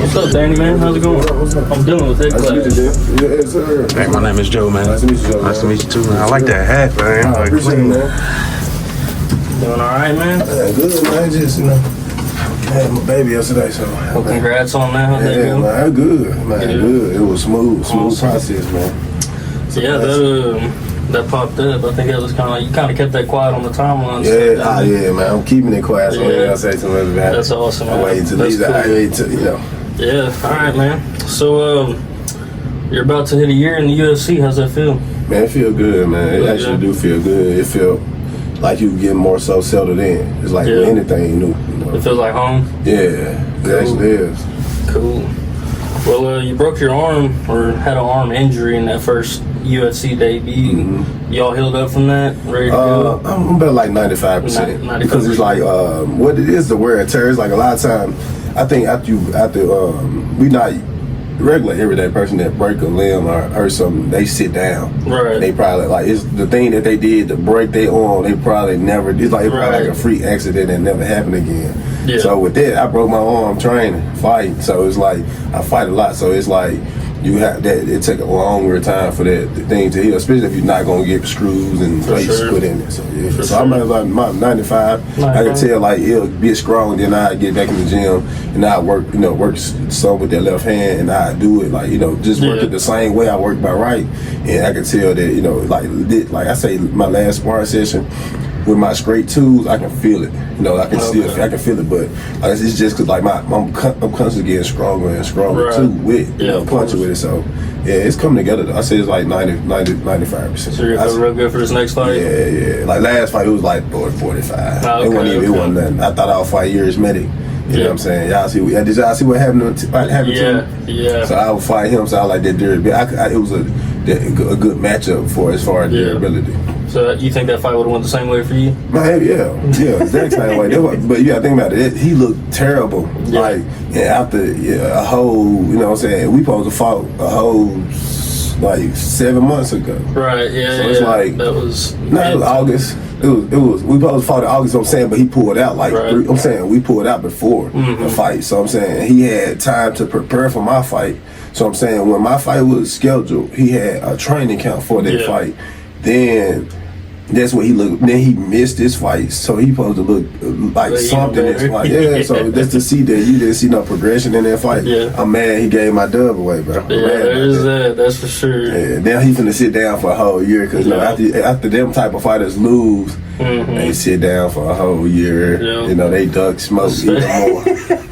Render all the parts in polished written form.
What's up, Danny, man? How's it going? I'm dealing with Headclash. Yes, sir. Hey, my name is Joe, man. Nice to meet you, Joe. Nice to meet you too, man. I like that hat, man. I appreciate it, man. Doing all right, man? Yeah, good, man. Just, I had my baby yesterday, so. Well, congrats on that. How'd that go? Man, good, man. Good. It was smooth process, man. So, yeah, that popped up. I think it was kind of like you kind of kept that quiet on the timeline. Yeah, yeah, man. I'm keeping it quiet, so I gotta say to everybody. That's awesome, man. I wait to leave that. I wait to, Yeah, all right, man. So, you're about to hit a year in the UFC. How's that feel? Man, it feel good, man. It actually do feel good. It feel like you getting more so settled in. It's like anything new. It feels like home? Yeah, it actually is. Cool. Well, you broke your arm or had an arm injury in that first UFC debut. Mm-hmm. Y'all healed up from that? Ready to go? I'm about like 95%. 95%. Because it's like, what it is, the wear and tear. It's like a lot of times, I think after we not regular everyday person that break a limb or hurt something, they sit down. Right. They probably like it's the thing that they did to break their arm. They probably never. It's like like a freak accident that never happened again. Yeah. So with that, I broke my arm training, fighting. So it's like I fight a lot. So it's like you have that. It take a longer time for that thing to heal, especially if you're not gonna get screws and plates put in it. So yeah. So I'm at like 95. I can tell like it'll get strong. Then I get back in the gym and I work some with that left hand and I do it like just work it the same way I work by right. And I can tell that like I say my last sparring session. With my straight tools, I can feel it. I can I can feel it, but it's just because like I'm constantly getting stronger and stronger too with punching with it. So yeah, it's coming together. Though. I say it's like 95%. So you're feeling real good for this next fight? Yeah. Like last fight, it was like 45. It wasn't nothing. I thought I would fight years medic. You know what I'm saying? Did y'all see what happened to him? Yeah. So I would fight him. So I like that durability. It was a good matchup for as far as durability. So you think that fight would have went the same way for you? Man, yeah, exact same way. But you gotta think about it. He looked terrible. Yeah. Like after a whole, what I'm saying, we supposed to fought a whole like 7 months ago. Right. Yeah. So it's like that was. It was August. It was. We supposed to fight in August. I'm saying, but he pulled out like I'm saying we pulled out before the fight. So I'm saying he had time to prepare for my fight. So I'm saying when my fight was scheduled, he had a training camp for that fight. Then that's what he looked. Then he missed this fight, so he supposed to look like something. That's like So that's to see that you didn't see no progression in that fight. Yeah. I'm mad he gave my dub away, bro. Yeah, there's that. That's for sure. Yeah. Now he's finna sit down for a whole year because after them type of fighters lose, they sit down for a whole year. Yeah. They duck smoke even more.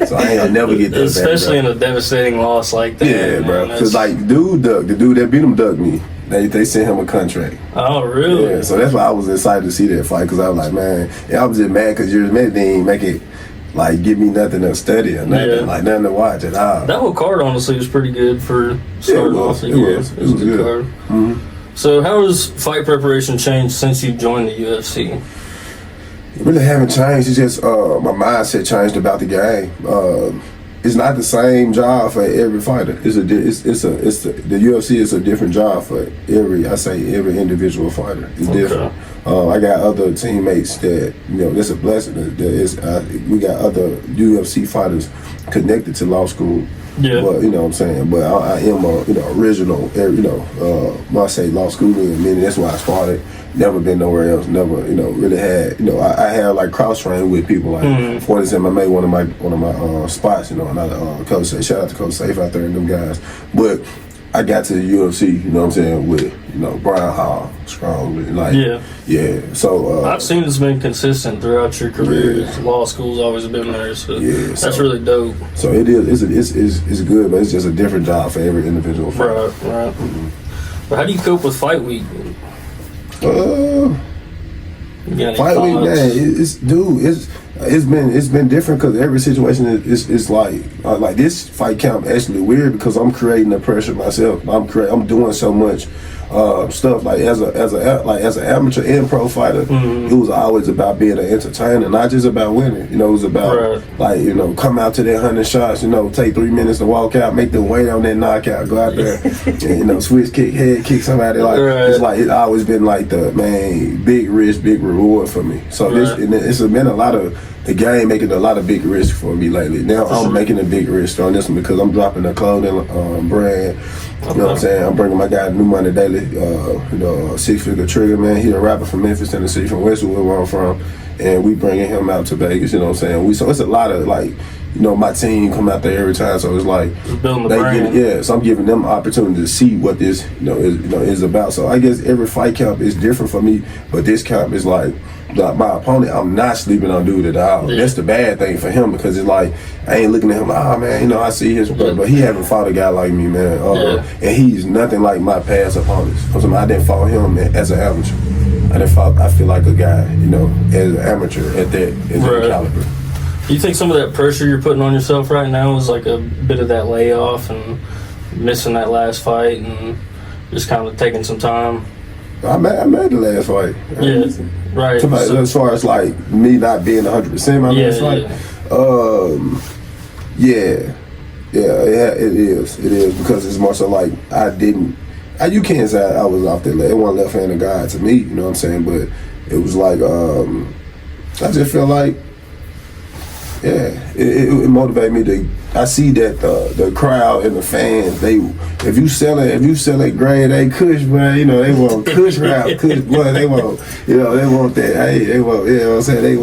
So I ain't gonna never get that. Especially in a devastating loss like that. Yeah, bro. Because like the dude that beat him ducked me. They sent him a contract. Oh, really? Yeah, so that's why I was excited to see that fight because I was like, man, I was just mad because yours they didn't make it like give me nothing to study or nothing, like nothing to watch at all. That whole card honestly was pretty good for starting off the year. It was a good card. Mm-hmm. So how has fight preparation changed since you joined the UFC? It really haven't changed. It's just my mindset changed about the game. It's not the same job for every fighter. The UFC is a different job for every individual fighter. It's different. I got other teammates that that's a blessing. We got other UFC fighters connected to law school. Yeah. But what I'm saying. But I am a original. When I say law school, meaning that's why I started. Never been nowhere else. Never, really had. I had like cross trained with people like Fortis MMA, one of my spots. Another Coach Safe. Shout out to Coach Safe out there and them guys. But I got to the UFC. You know what I'm saying with Brian Hall, strong. So I've seen it's been consistent throughout your career. Law school's always been there. So that's really dope. So it is. It's good, but it's just a different job for every individual fighter. Right. But how do you cope with fight week? Fight week, man. It's been different because every situation is like this fight camp actually weird because I'm creating the pressure myself. I'm doing so much stuff like as an amateur and pro fighter. It was always about being an entertainer, not just about winning. It was about come out to that 100 shots. Take 3 minutes to walk out, make the weight on that knockout, go out there, and switch kick, head kick somebody. It's like it's always been like the big risk, big reward for me. So it's been a lot of the game making a lot of big risks for me lately. Now I'm making a big risk on this one because I'm dropping a clothing brand. You know what I'm saying? I'm bringing my guy New Money Daily, six-figure trigger, man. He a rapper from Memphis, Tennessee, from Westwood, where I'm from. And we bringing him out to Vegas, you know what I'm saying? So it's a lot of, like, you know, my team come out there every time, so it's like building the brand. so I'm giving them opportunity to see what this, is about. So I guess every fight camp is different for me, but this camp is like my opponent. I'm not sleeping on dude at all. Yeah. That's the bad thing for him because it's like I ain't looking at him. Man, I see his brother, but he haven't fought a guy like me, man. And he's nothing like my past opponents. I didn't fight him as an amateur. I feel like a guy, as an amateur at that caliber. You think some of that pressure you're putting on yourself right now is like a bit of that layoff and missing that last fight and just kind of taking some time? I made the last fight. Right. As far as like me not being 100% my last fight, it is because it's more so like you can't say I was off that leg. It wasn't left-handed guy to me, you know what I'm saying? But it was like I just feel like it motivated me to. I see that the crowd and the fans, if you selling grade A Kush, man, they want Kush rap, Kush blood, they want that. Hey, they want, you know what I'm saying? They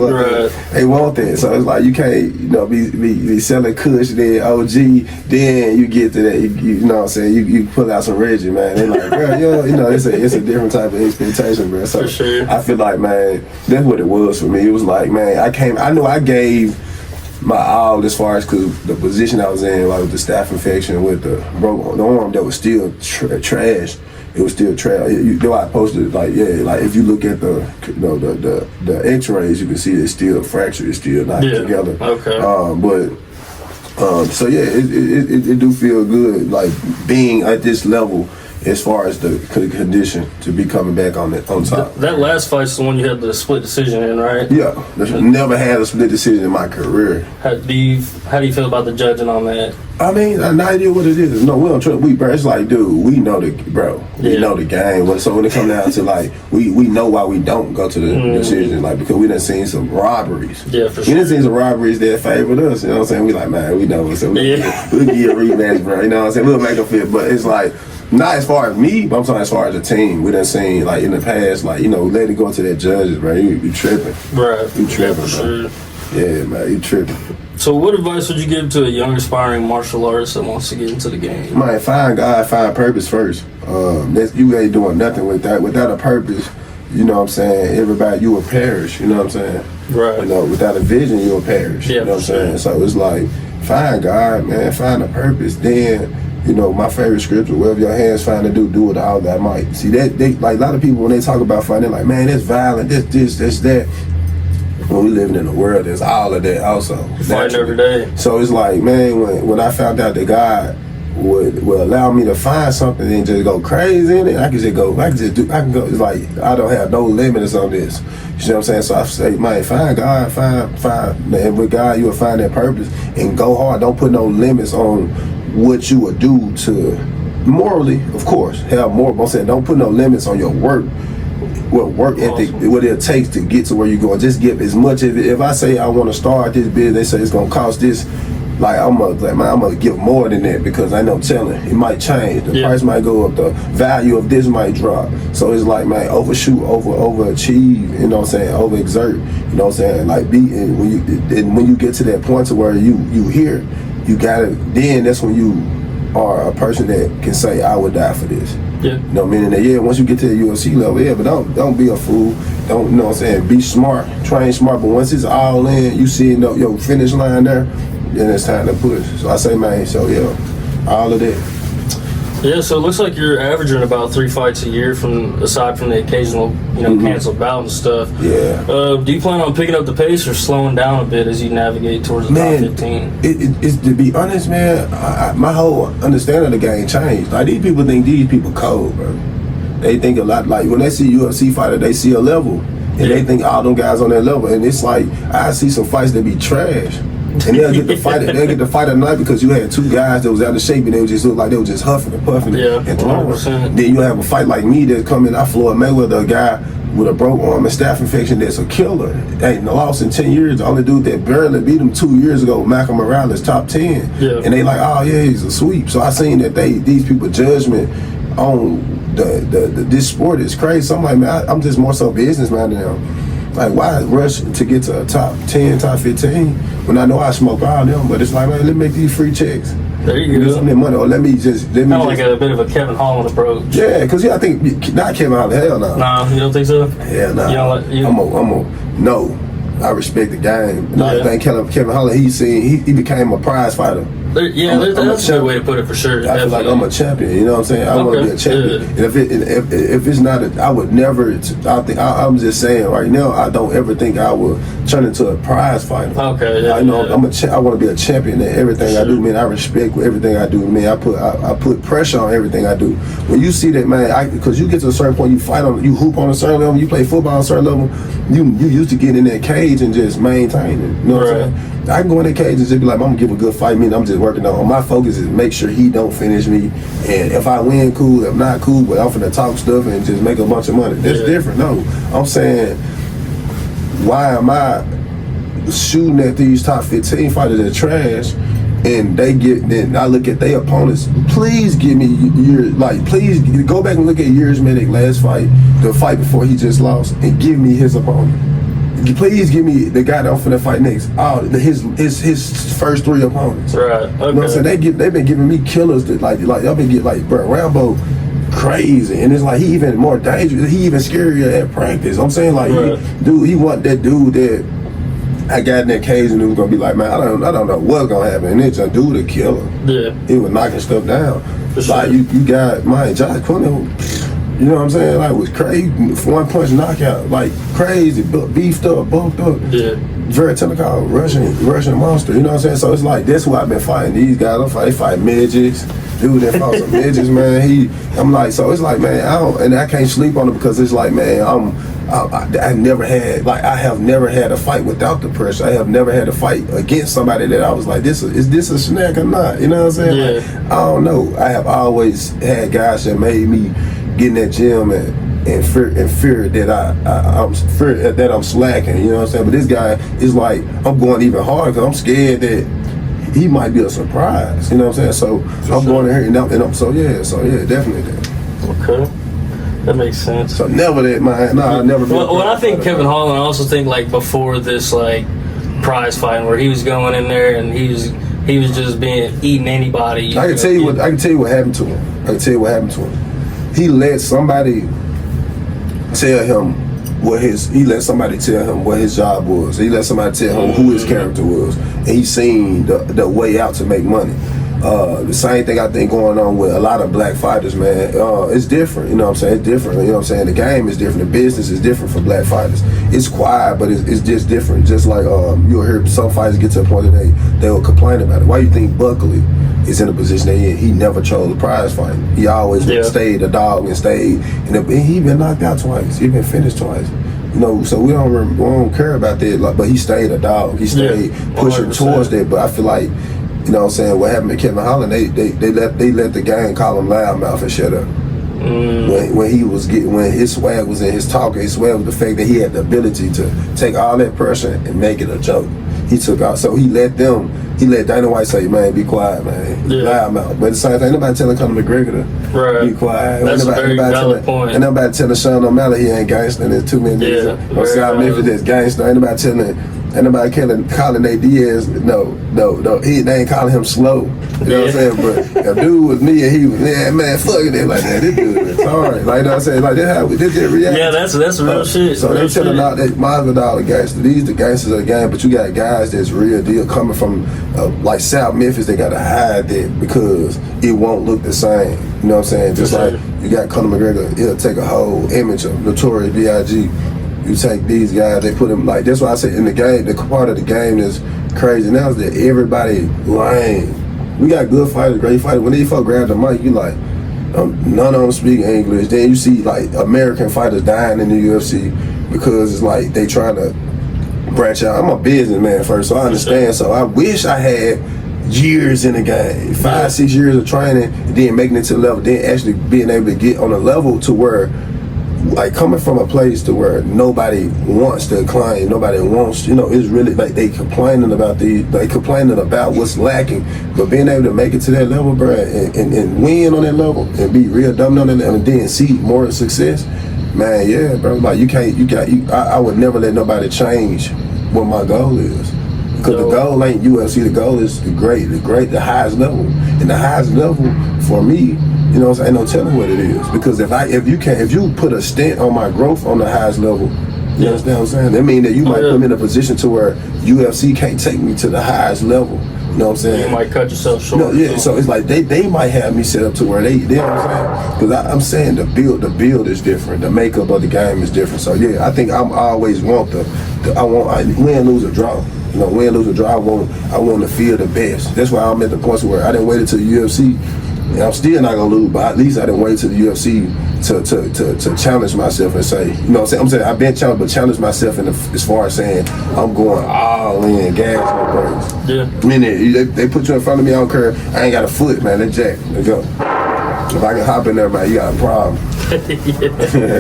want that. So it's like you can't, be selling Kush, then OG, then you get to that. You know what I'm saying? You pull out some Reggie, man. They like, bro, it's a different type of expectation, bro. So for sure. I feel like, man, that's what it was for me. It was like, man, I know I gave my all as far as because the position I was in, like with the staph infection with the arm that was still trash. It was still trash. I posted like if you look at the X-rays, you can see it's still fractured. It's still not together. Okay. It do feel good like being at this level. As far as the condition to be coming back on top. That last fight's the one you had the split decision in, right? Yeah. Never had a split decision in my career. How do you feel about the judging on that? I mean, I have no idea what it is. No, we don't trust. Bro, it's like, dude, we know we know the game. So when it comes down to like, we know why we don't go to the decision, like because we done seen some robberies. Yeah, for sure. We done seen some robberies that favored us. You know what I'm saying? We like, man, we know. So we'll give a rematch, bro. You know what I'm saying? We'll make a fit, but it's like. Not as far as me, but I'm talking as far as the team. We done seen, like, in the past, like, let it go to their judges, bro. You tripping. Right. You tripping, bro. Sure. Yeah, man, you tripping. So what advice would you give to a young aspiring martial artist that wants to get into the game? Man, find God, find purpose first. You ain't doing nothing with that. Without a purpose, you know what I'm saying, everybody, you will perish, you know what I'm saying? Right. Without a vision, you will perish, you know what I'm saying? So it's like, find God, man, find a purpose, then... my favorite scripture, whatever your hands find to do it all that might. See, that like a lot of people, when they talk about fighting, they're like, man, that's violent, this, that. When we living in a world, there's all of that also. Fighting every day. So it's like, man, when I found out that God would allow me to find something and just go crazy in it, I can go. It's like, I don't have no limits on this. You know what I'm saying? So I say, man, find God, find, and with God, you will find that purpose and go hard. Don't put no limits on what you would do to morally, of course, have more. But I'm saying don't put no limits on your work, work ethic, what it takes to get to where you're going. Just give as much of it. If I say I want to start this business, they say it's gonna cost this. Like I'm gonna give more than that because I know telling it might change. The price might go up. The value of this might drop. So it's like, man, overshoot, overachieve. You know what I'm saying? Overexert. You know what I'm saying? Like when you get to that point to where you hear. You gotta, then that's when you are a person that can say, I would die for this. Yeah. Meaning that, once you get to the UFC level, but don't be a fool. Don't, you know what I'm saying, be smart, train smart, but once it's all in, you see your finish line there, then it's time to push. So I say, man, all of that. Yeah, so it looks like you're averaging about 3 fights a year aside from the occasional, canceled bout and stuff. Yeah. Do you plan on picking up the pace or slowing down a bit as you navigate towards the top 15? It's to be honest, man, my whole understanding of the game changed. Like, these people think these people cold, bro. They think a lot, like, when they see UFC fighter, they see a level. And they think all them guys on that level. And it's like, I see some fights that be trash. And they'll get the fight. They'll get the fight at night because you had two guys that was out of shape and they just looked like they were just huffing and puffing and throwing. 100%. Then you have a fight like me that come in. I Floyd Mayweather, a guy with a broke arm and staph infection that's a killer. Ain't lost in 10 years. The only dude that barely beat him 2 years ago, Malcolm Morales, top 10. Yeah. And they like, oh yeah, he's a sweep. So I seen that these people judgment on this sport is crazy. So I'm like, man, I'm just more so businessman now. Like, why rush to get to a top 10, top 15 when I know I smoke all them? But it's like, man, let me make these free checks. There you go. Get some of that money, or let me Kind of like a bit of a Kevin Holland approach. Yeah, because I think not Kevin Holland. Hell no. Nah, you don't think so? Hell no. You don't like, no. I respect the game. Yeah. I think Kevin Holland. He became a prize fighter. That's a good way to put it for sure. I feel like I'm a champion. You know what I'm saying? I want to be a champion. Yeah. And if it's not, I would never. I'm just saying right now. I don't ever think I will turn into a prize fighter. Okay. Yeah, I know I want to be a champion in everything I do, man. I respect everything I do, man. I put pressure on everything I do. When you see that, man, because you get to a certain point, you hoop on a certain level, you play football on a certain level. You used to get in that cage and just maintain it. You know what I'm saying? I can go in that cage and just be like, I'm gonna give a good fight. I'm just working on. My focus is make sure he don't finish me. And if I win, cool. If not, cool. But I'm finna talk stuff and just make a bunch of money. That's different. No, I'm saying, why am I shooting at these top 15 fighters that trash? And then I look at their opponents. Please give me please go back and look at Yuri's Medic last fight, the fight before he just lost, and give me his opponent. Please give me the guy that I'm finna fight next. His first 3 opponents. Right. Okay. You know what I'm saying? They've been giving me killers that like I've been getting bro, Rambo crazy, and it's like he even more dangerous. He even scarier at practice. I'm saying he want that dude that I got in that cage and it was gonna be like, man, I don't know what's gonna happen. And it's a dude a killer. Yeah. He was knocking stuff down. Like you got Josh Quinn. You know what I'm saying? Like, was crazy, 1-punch knockout, like crazy, beefed up, bulked up. Yeah. Very technical, Russian monster. You know what I'm saying? So it's like that's who I've been fighting. These guys, they fight midgets. Dude, that fought some midgets, man. I'm like, so it's like, man, I can't sleep on it because it's like, man, I have never had a fight without the pressure. I have never had a fight against somebody that I was like, is this a snack or not? You know what I'm saying? Yeah. Like, I don't know. I have always had guys that made me get in that gym and fear that I'm slacking. You know what I'm saying? But this guy is like, I'm going even harder because I'm scared that he might be a surprise. You know what I'm saying? So I'm going in here and I'm so yeah, definitely that. Okay. That makes sense. So never that, man. No, I never. When I think Kevin Holland, I also think like before this like prize fighting where he was going in there and he was just eating anybody. I can tell you what happened to him. He let somebody tell him what his job was. He let somebody tell him who his character was, and he seen the way out to make money. The same thing I think going on with a lot of black fighters, man. It's different, you know what I'm saying? It's different, you know what I'm saying? The game is different, the business is different for black fighters. It's quiet, but it's just different. Just like you'll hear some fighters get to a point that they will complain about it. Why you think Buckley is in a position that he never chose a prize fight? He always stayed a dog and stayed, and he been knocked out twice. He been finished twice. You know, so we don't care about that. But he stayed a dog. He stayed pushing towards that. But I feel like, you know what I'm saying, what happened to Kevin Holland, they let the gang call him loudmouth and shut up. When his swag was in his talk, his swag was the fact that he had the ability to take all that pressure and make it a joke. He took out, so he let Dana White say, man, be quiet, man. Loudmouth. But the same thing, nobody telling Conor McGregor to be quiet. That's a very valid point. And nobody telling Sean O'Malley he ain't gangster. There's too many niggas on South Memphis that's gangster. Ain't nobody calling Nate Diaz, no, they ain't calling him slow. You know what I'm saying? But if dude was me and he was, man, fuck it, they like that. This dude is hard. Like, you know what I'm saying? Like, this is reaction. Yeah, that's real shit. So they telling all that Marvin all the gangsters. These the gangsters of the game, but you got guys that's real deal coming from like South Memphis. They gotta hide that because it won't look the same. You know what I'm saying? Just like you got Conor McGregor, he'll take a whole image of Notorious B.I.G. You take these guys, they put them like, that's why I say in the game, the part of the game is crazy now is that everybody lying. We got good fighters, great fighters. When these folks grab the mic, you like, none of them speak English. Then you see like American fighters dying in the UFC because it's like they trying to branch out. I'm a businessman first, so I understand. So I wish I had years in the game, 5-6 years of training, and then making it to the level, then actually being able to get on a level to where like coming from a place to where nobody wants to claim, nobody wants, it's really like they complaining about what's lacking, but being able to make it to that level, bro, and win on that level and be real dominant on that level and then see more success, man, yeah, bro. Like I would never let nobody change what my goal is. Because the goal ain't UFC, the goal is the highest level. And the highest level for me, ain't no telling what it is. Because if you put a stint on my growth on the highest level, you understand what I'm saying? That means that you might put me in a position to where UFC can't take me to the highest level. You know what I'm saying? You might cut yourself short. So it's like they might have me set up to where they you know what I'm saying? Because I'm saying the build is different, the makeup of the game is different. So yeah, I think I always want win, lose, or draw. Win, lose, or draw. I want to feel the best. That's why I'm at the point where I didn't wait until the UFC, and I'm still not gonna lose, but at least I didn't wait till the UFC to challenge myself and say, I'm saying I've been challenged, but challenge myself as far as saying I'm going all in, gas no brakes. Yeah. I mean, they put you in front of me, I don't care. I ain't got a foot, man. Let's jack. Let's go. If I can hop in there, man, you got a problem.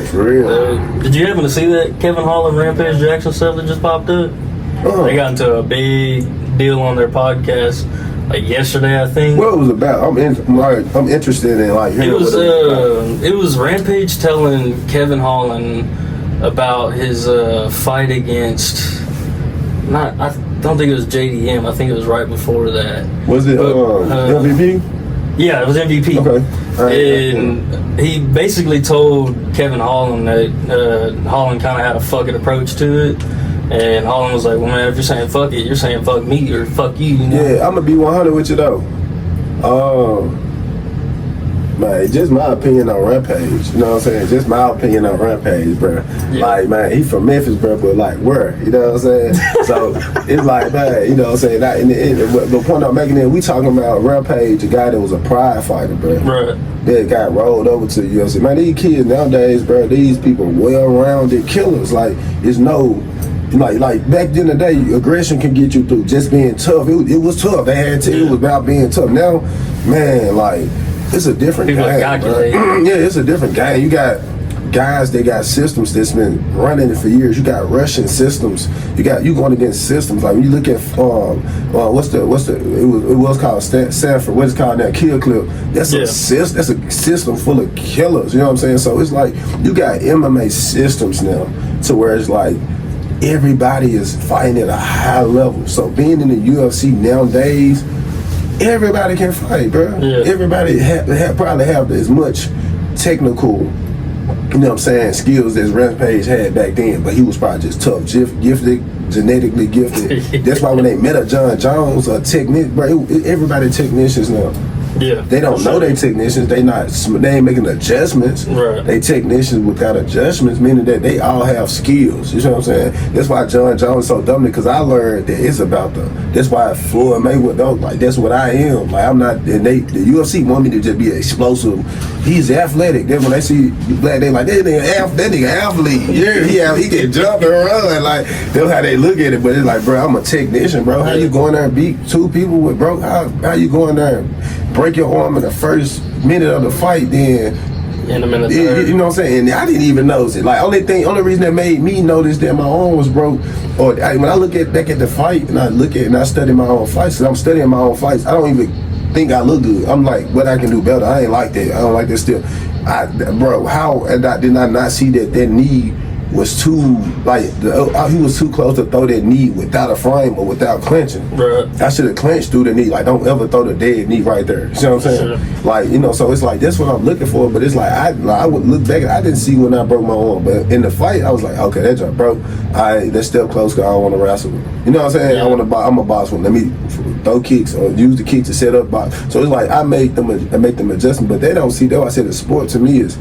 For real. Did you happen to see that Kevin Hall and Rampage Jackson stuff that just popped up? They got into a big deal on their podcast like yesterday, I think. What it was about? I'm interested in like hearing it was Rampage telling Kevin Holland about his fight against I don't think it was JDM. I think it was right before that. Was it MVP? Yeah, it was MVP. Okay. And he basically told Kevin Holland that Holland kind of had a fucking approach to it. And Holland was like, well, man, if you're saying fuck it, you're saying fuck me or fuck you, Yeah, I'm going to be 100 with you, though. Man, just my opinion on Rampage. You know what I'm saying? Just my opinion on Rampage, bro. Yeah. Like, man, he from Memphis, bro, but like, where? You know what I'm saying? So, it's like, man, you know what I'm saying? The point I'm making is we talking about Rampage, a guy that was a pride fighter, bro. Right. That got rolled over to the UFC. Man, these kids nowadays, bro, these people well-rounded killers. Like, it's no... Like back in the day, aggression can get you through just being tough. It was tough. They had to. It was about being tough. Now, man, like it's a different game. Yeah, it's a different game. You got guys that got systems that's been running it for years. You got Russian systems. You going against systems. Like when you look at it was called Sanford. What's called that Kill Clip? That's a system full of killers. You know what I'm saying? So it's like you got MMA systems now to where it's like. Everybody is fighting at a high level. So being in the UFC nowadays, everybody can fight, bro. Yeah. Everybody probably have as much technical, you know what I'm saying, skills as Rampage had back then. But he was probably just tough, gifted, genetically gifted. That's why when they met a John Jones, a technician, bro, everybody technicians now. Yeah, they don't know they technicians. They ain't making adjustments. Right. They technicians without adjustments, meaning that they all have skills. You know what I'm saying? That's why John Jones is so dumb because I learned that it's about that's why Floyd Mayweather don't like. That's what I am. Like I'm not. And the UFC want me to just be explosive. He's athletic. Then when they see black, they like that nigga athlete. Yeah, he can jump and run. Like that's how they look at it. But it's like, bro, I'm a technician, bro. How you going there and beat two people with bro? How you going there and break your arm in the first minute of the fight? Then in a minute, you know what I'm saying? And I didn't even notice it. Like only reason that made me notice that my arm was broke, or when I look back at the fight and I study my own fights. Cause I'm studying my own fights. I don't even think I look good. I'm like, what I can do better. I ain't like that. I don't like that still. How did I not see that knee was too he was too close to throw that knee without a frame or without clenching. Right. I should have clenched through the knee. Like don't ever throw the dead knee right there. You see what I'm saying? Sure. Like so it's like that's what I'm looking for. But it's like I would look back. I didn't see when I broke my arm, but in the fight I was like, okay, that jump broke. Let's step close because I don't want to wrestle with him. You know what I'm saying? Yeah. I'm a boss one. Let me throw kicks or use the kick to set up box. So it's like I make them adjustments, but they don't see that. I said the sport to me is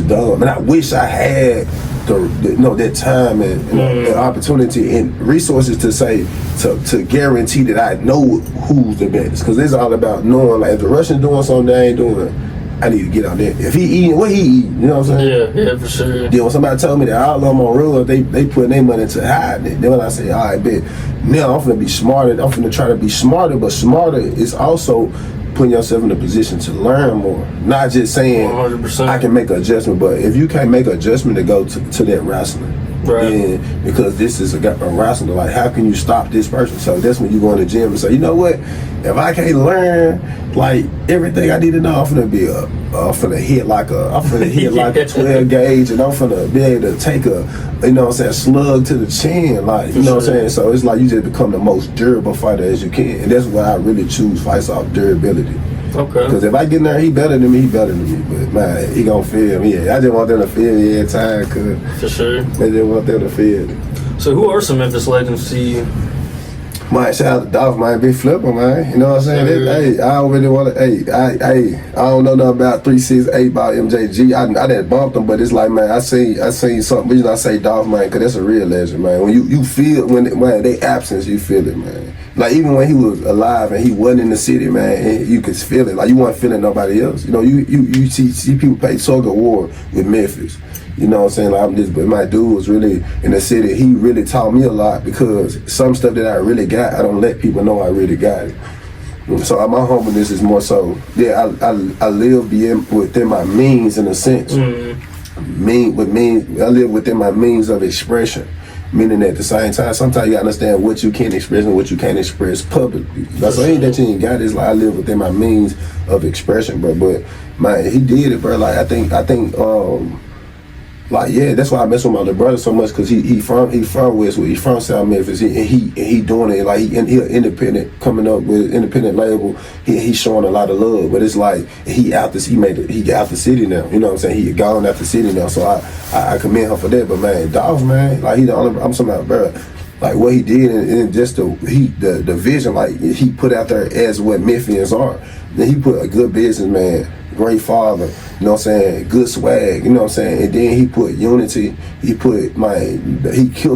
dumb, and I wish I had that time and the opportunity and resources to guarantee that I know who's the best. Because it's all about knowing, like if the Russian's doing something they ain't doing, I need to get out there. If he eating, what he eating? You know what I'm saying? Yeah, for sure. Then when somebody told me that all of them on real, they putting their money to hiding it. Then when I say, all right, bet, now I'm finna be smarter. I'm finna try to be smarter, but smarter is also putting yourself in a position to learn more. Not just saying 100%. I can make an adjustment, but if you can't make an adjustment to go to that wrestling, right? And because this is a wrestler, like how can you stop this person? So that's when you go in the gym and say, you know what? If I can't learn like everything I need to know, I'm finna hit like a 12 gauge, and I'm finna be able to take a slug to the chin, like you know what I'm saying. So it's like you just become the most durable fighter as you can, and that's why I really choose fights off durability. Okay. Because if I get in there, he better than me. But man, he gonna feel me. Yeah, I just want them to feel me every time, cause for sure. they just want them to feel it. So who are some Memphis legends to you? Man, shout out to Dolph, man, big flipper, man. You know what I'm saying? Hey, I don't really want to. I don't know nothing about 368 about MJG. I didn't bump them, but it's like, man, I seen something. The reason I say Dolph, man, because that's a real legend, man. When you feel when they absence, you feel it, man. Like even when he was alive and he wasn't in the city, man, and you could feel it. Like you weren't feeling nobody else. You know, you see people play tug of war with Memphis. You know what I'm saying? Like but my dude was really in the city. He really taught me a lot because some stuff that I really got, I don't let people know I really got it. So my humbleness is more so, yeah, I live within my means in a sense. I live within my means of expression. Meaning at the same time, sometimes you gotta understand what you can express and what you can't express publicly. That's why ain't that you ain't got it. It's like I live within my means of expression, bro. But man, he did it, bro. Like I think like yeah, that's why I mess with my little brother so much, cause he from Westwood, he's from South Memphis, and he doing it like he independent, coming up with an independent label. He's showing a lot of love, but it's like he out the city now. You know what I'm saying? He gone out the city now, so I commend him for that. But man, Dolph, man, like he the only, I'm talking about, bro. Like what he did and just the vision, like he put out there as what Memphians are. Then he put a good businessman, great father, you know what I'm saying, good swag, you know what I'm saying, and then he put unity, he killed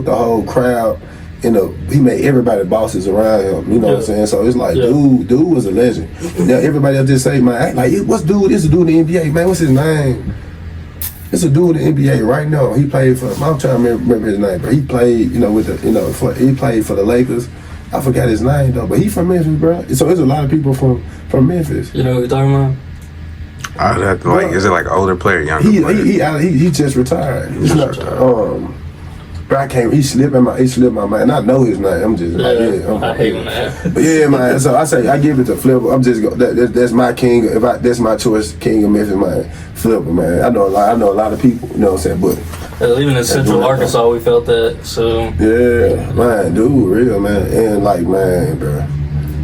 the whole crowd, he made everybody bosses around him, you know what I'm saying, so it's like, dude was a legend. Now everybody else just say, man, like, what's dude, this a dude in the NBA, man, what's his name? It's a dude in the NBA right now, he played for, I'm trying to remember his name, but he played, he played for the Lakers. I forgot his name though, but he from Memphis, bro. So there's a lot of people from Memphis. You know what you're talking about? Is it like an older player, younger player? He just retired. He's not, but I can't. He slipped my mind. I know his name. I'm just I hate when that happens. But yeah, man. So I say I give it to Flipper. I'm just that's my king. That's my choice, King of Memphis, man. Flipper, man. I know a lot of people. You know what I'm saying? But even in Central Arkansas, we felt that. So yeah, man, dude, real man, and like man, bro.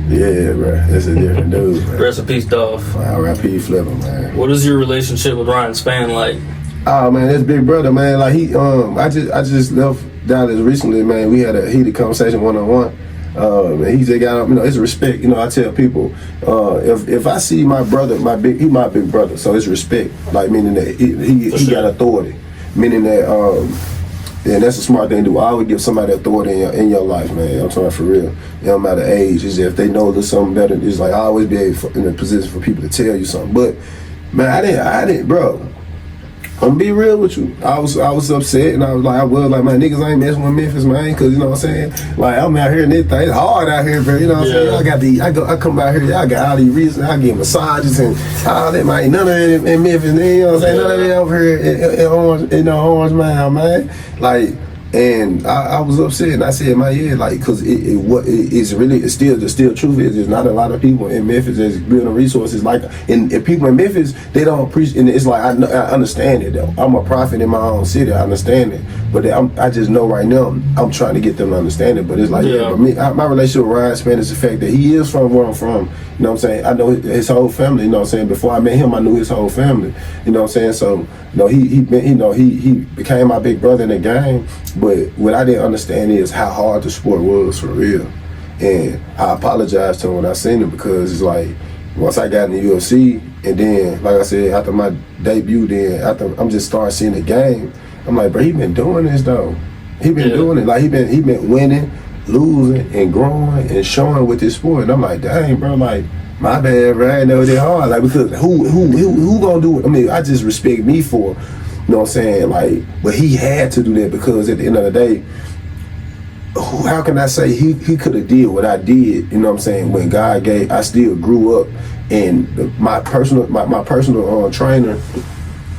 Yeah, bro, that's a different dude, man. Rest in peace, Dolph. R.I.P. Flipper, man. What is your relationship with Ryan Spann like? Oh man, that's big brother, man. Like he, I just left Dallas recently, man. We had a heated conversation one-on-one. And he just got, it's respect. I tell people, if I see my brother, he my big brother, so it's respect. Like meaning that he got authority, meaning that. And that's a smart thing to do. I always give somebody authority in your life, man. I'm talking for real. It don't matter age. It's if they know there's something better. It's like I always be in a position for people to tell you something. But man, I didn't, bro. I'm gonna be real with you. I was upset, and I was like, man, niggas ain't messing with Memphis, man, cause you know what I'm saying. Like I'm out here and this thing, it's hard out here, bro. You know what I'm saying. I come out here, y'all got all these reasons. I get massages and all that, man. None of it in Memphis, you know what I'm saying. None of it over here in Orange Mound, man. Like. And I was upset, and I said, like, cause it's still the truth is there's not a lot of people in Memphis that's building resources like, and people in Memphis they don't appreciate. And it's like I understand it though. I'm a prophet in my own city. I understand it, but I just know right now I'm trying to get them to understand it. But it's like, but my relationship with Ryan Spann is the fact that he is from where I'm from. You know what I'm saying? I know his whole family. You know what I'm saying? Before I met him, I knew his whole family. You know what I'm saying? So he became my big brother in the game. But what I didn't understand is how hard the sport was for real. And I apologized to him when I seen him because it's like, once I got in the UFC, and then, like I said, after my debut, then after I'm just starting seeing the game, I'm like, bro, he been doing this though. He been doing it. Like he been winning, losing, and growing and showing with this sport. And I'm like, dang, bro, like, my bad, bro. I ain't know that hard. Like, because who gonna do it? I mean, I just respect me for, you know what I'm saying? Like, but he had to do that because at the end of the day, how can I say he could have did what I did, you know what I'm saying, when God gave, I still grew up and my personal trainer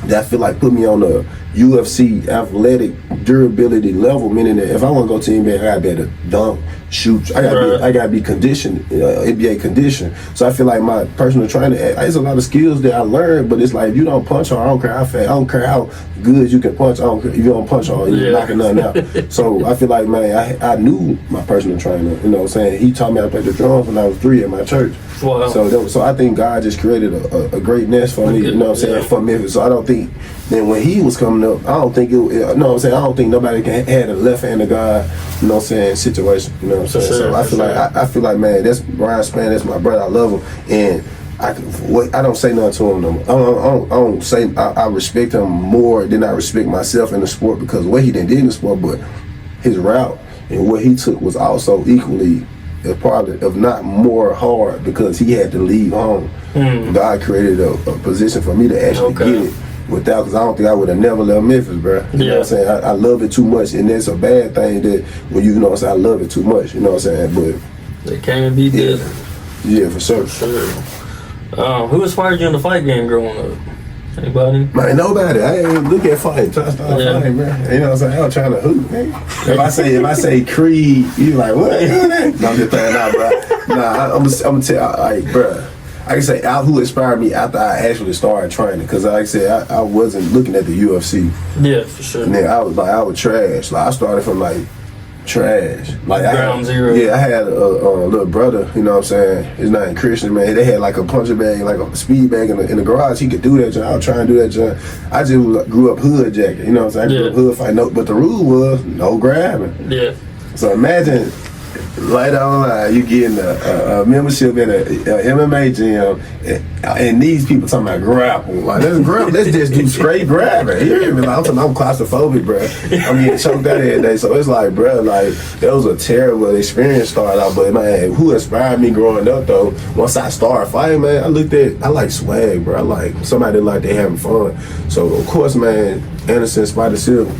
that I feel like put me on a UFC athletic durability level, meaning that if I want to go to NBA, I gotta be able to dunk, shoot. I gotta be conditioned, NBA conditioned. So I feel like my personal trainer, there's a lot of skills that I learned, but it's like if you don't punch hard, I don't care how fast, I don't care how good you can punch. I don't care if you don't punch hard, you're knocking nothing out. So I feel like, man, I knew my personal trainer. You know what I'm saying? He taught me how to play the drums when I was 3 at my church. Wow. So I think God just created a great nest for me. You know what I'm saying? For Memphis. So I don't think. Then when he was coming up, I don't think I don't think nobody had a left-handed guy, you know what I'm saying, situation. You know what I'm saying? Sure, so I feel like, man, that's Ryan Spann, that's my brother. I love him, and I don't say nothing to him no more. I don't say I respect him more than I respect myself in the sport, because what he did in the sport, but his route and what he took was also equally a part of, if not more hard, because he had to leave home. God created a position for me to actually get it. Without, because I don't think I would have never left Memphis, bro. You know what I'm saying? I love it too much, and it's a bad thing that when you know what I'm saying, I love it too much. You know what I'm saying? But it can't be good. Yeah, for sure. Who inspired you in the fight game growing up? Anybody? Man, nobody. I ain't look at fighting. Try to start fighting, bro. You know what I'm saying? I was trying to hoop, man. If I say Creed, you like what? No, I'm just playing out, bro. Nah, I'm gonna tell you, like, bro. I can say who inspired me after I actually started training, because like I said, I wasn't looking at the UFC. Yeah, for sure. And then I was trash. Like I started from like trash. Like ground zero. Yeah, I had a little brother, you know what I'm saying? His name Christian, man. They had like a puncher bag, like a speed bag in the garage. He could do that job. I was trying to do that job. I just grew up hood jacket, you know what I'm saying? I grew up hood fight, but the rule was no grabbing. Yeah. So imagine later on, you getting a membership in a MMA gym, and these people talking about grapple. Like, let's just do straight grabbing. You hear me? Like, I'm claustrophobic, bro. I'm getting choked out every day. So it's like, bro, like, that was a terrible experience started out. But, man, who inspired me growing up, though, once I started fighting, man, I like swag, bro. I like somebody that like they having fun. So, of course, man, Anderson, Spider Silver.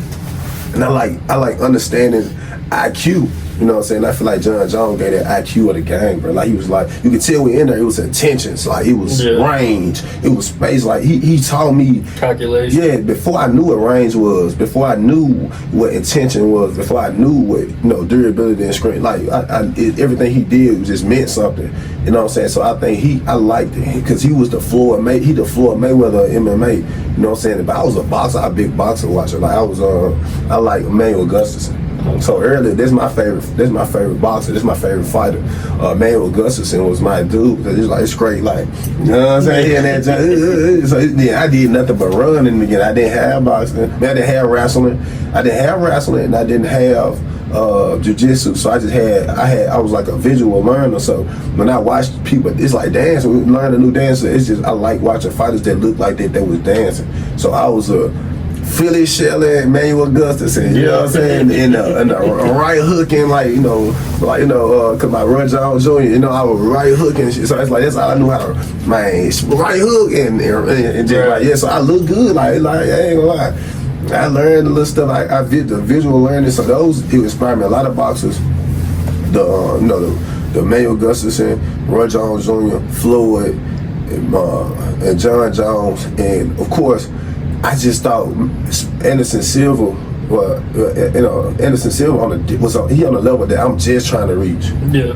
And I like understanding IQ. You know what I'm saying? I feel like John Jones gave that IQ of the game, bro. Like, he was like, you could tell we in there, it was intentions. Like, it was range. It was space. Like, he taught me. Calculation. Yeah, before I knew what range was, before I knew what intention was, before I knew what, durability and strength. Like, everything he did just meant something. You know what I'm saying? So I think I liked it, because he was the Floyd Mayweather of MMA. You know what I'm saying? But I was a boxer, I was a big boxer watcher. Like, I like Emmanuel Gustafson. So earlier, this is my favorite boxer. This is my favorite fighter. Emmanuel Gustafson was my dude, because it's great. Like, you know what I'm saying? So I did nothing but running again. I didn't have boxing. I didn't have wrestling. And I didn't have jiu-jitsu. So I was like a visual learner. So when I watched people, it's like dancing. Learn a new dancer. It's just, I like watching fighters that look like that was dancing. So I was a Philly Shelley and Emmanuel Gustafson, you know what I'm saying? And a right hooking, cause my Run Jones Jr., I was right hooking shit. So it's like, that's all I knew how to, man, right hook and just like, yeah, so I look good, like I ain't gonna lie. I learned a little stuff, I did the visual learning, so it inspired me. A lot of boxers, the Emmanuel Gustafson, Run Jones Jr., Floyd, and John Jones, and of course, I just thought Anderson Silva, Anderson Silva was on the level that I'm just trying to reach. Yeah.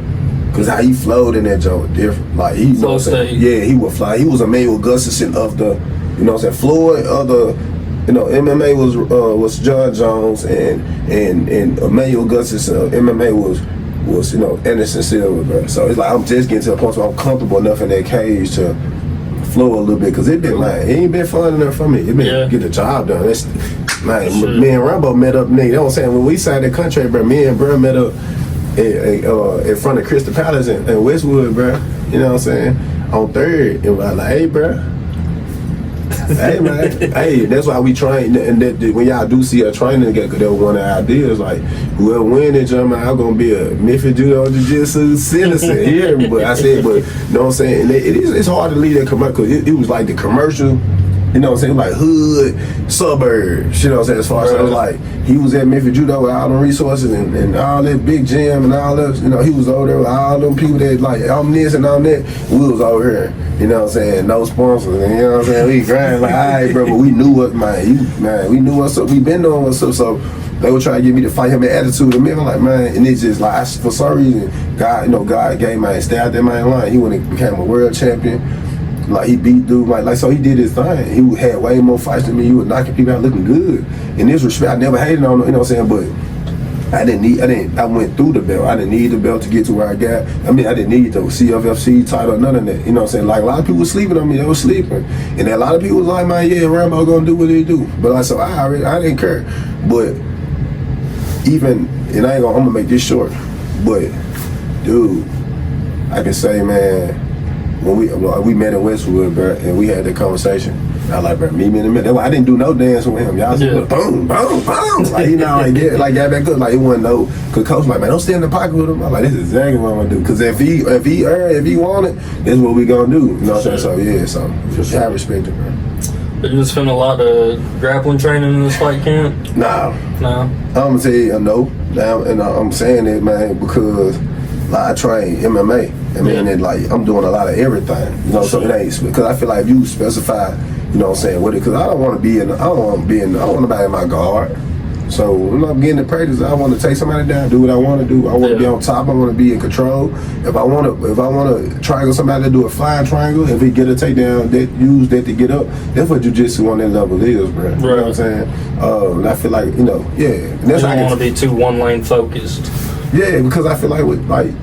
Cause how he flowed in that joint was different. Like he, he would fly. He was Emmanuel Gustafson of the, Floyd of the, MMA was John Jones, and Emmanuel Gustafson of MMA was Anderson Silva, bro. So it's like I'm just getting to the point where I'm comfortable enough in that cage to flow a little bit, because it ain't been fun enough for me. It been get the job done. That's me and Rambo met up, nigga. You know what I'm saying? When we signed the contract, bro, me and bro met up in front of Crystal Palace in Westwood, bro. You know what I'm saying? On 3rd, and I was like, hey, bro. Hey, man. Hey, that's why we train. And when y'all do see us training together, because that was one of our ideas. Like, whoever win it, I'm going to be a Memphis Judo Jiu-Jitsu citizen here. But I said, you know what I'm saying? And it's hard to leave that commercial, because it was like the commercial You know what I'm saying? Like hood, suburbs. You know what I'm saying? As far as it was like, he was at Memphis Judo with all them resources and all that big gym and all that. You know, he was over there with all them people that like, I'm this and all that. We was over here. You know what I'm saying? No sponsors. And you know what I'm saying? We grind like, all right, bro, but we knew what, man, we knew what's up. We been doing what's up. So they were trying to get me to fight him in attitude. And me, I'm like, man, and it's just like, for some reason, God gave my stay out that man line. He went and became a world champion. Like he beat dude, like so he did his thing. He had way more fights than me. He was knocking people out looking good. In this respect, I never hated on him, you know what I'm saying? But I went through the belt. I didn't need the belt to get to where I got. I mean, I didn't need the CFFC title, none of that. You know what I'm saying? Like a lot of people were sleeping on me, they were sleeping. And a lot of people was like, man, yeah, Rambo gonna do what he do. But I said, I didn't care. But even, and I'm gonna make this short, but dude, I can say, man, when we met in Westwood, bro, and we had that conversation, I was like, bro, meet me in a minute. I didn't do no dance with him. Y'all just boom, boom, boom. Like, you know, like got back good. Like, it wasn't no, cause coach like, man, don't stay in the pocket with him. I'm like, this is exactly what I'm gonna do. Cause if he want it, this is what we gonna do. You know what I'm saying? So yeah, I respect it, bro. Did you spend a lot of grappling training in this fight camp? No. I'm gonna tell you no. And I'm saying it, man, because like I train MMA. I mean, and like I'm doing a lot of everything. You know, so it ain't because I feel like if you specify, you know what I'm saying, with it, because I don't want to be in, I don't want nobody in my guard. So when I'm getting the practice, I want to take somebody down, do what I want to do. I want to be on top. I want to be in control. If I want to triangle somebody to do a flying triangle, if he get a takedown, use that to get up. That's what jiu-jitsu on that level is, bro. You know what I'm saying? And I feel like, you know, yeah. And that's you don't want to be too one lane focused. Yeah, because I feel like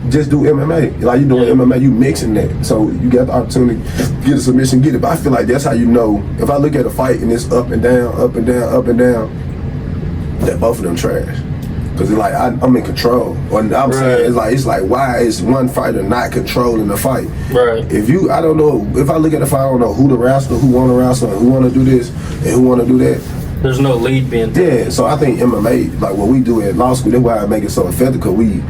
just do MMA. Like you doing MMA, you mixing that. So you got the opportunity to get a submission, get it. But I feel like that's how you know. If I look at a fight and it's up and down, up and down, up and down, that both of them trash. Because it's like I'm in control. Or I'm saying it's like why is one fighter not controlling the fight? Right. I don't know. If I look at the fight, I don't know who to wrestle, who want to wrestle, and who want to do this, and who want to do that. There's no lead being taken. Yeah, so I think MMA, like what we do at law school, that's why I make it so effective, because we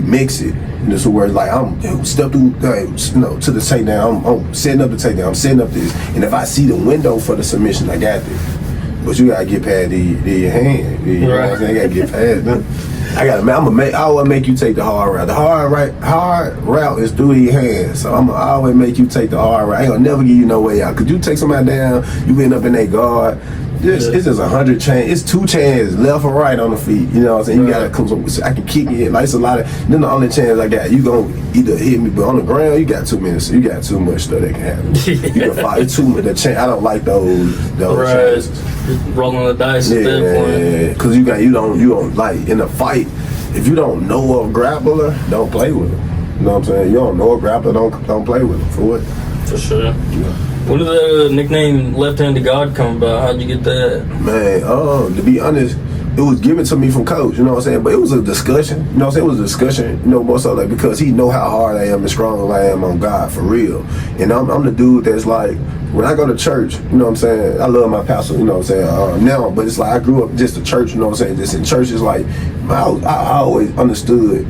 mix it. And this is where it's like, I'm step through, to the takedown, I'm setting up the takedown, I'm setting up this. And if I see the window for the submission, I got this. But you gotta get past the hand. You know what I'm saying? I gotta get past them. I always make you take the hard route. The hard route is through your hands. So I always make you take the hard route. I ain't gonna never give you no way out. Cause you take somebody down, you end up in their guard. It's just 100 chains. It's 2 chains, left or right on the feet. You know what I'm saying? You gotta come. I can kick it. Like it's a lot of. Then the only chance I got, you gonna either hit me, but on the ground you got 2 minutes. You got too much stuff that can happen. You can fight. It's too much. The chance. I don't like those chances. Rolling the dice at that point. Yeah, because you don't like in a fight. If you don't know a grappler, don't play with him. You know what I'm saying? You don't know a grappler, don't play with him. For what? For sure. Yeah. When did the nickname Left-Handed God come about? How'd you get that? Man, to be honest, it was given to me from coach, you know what I'm saying? But it was a discussion, you know what I'm saying? It was a discussion, more so like because he know how hard I am and strong I am on God, for real. And I'm the dude that's like, when I go to church, you know what I'm saying? I love my pastor, you know what I'm saying? Now, but it's like I grew up just a church, you know what I'm saying? Just in church, it's like, I always understood,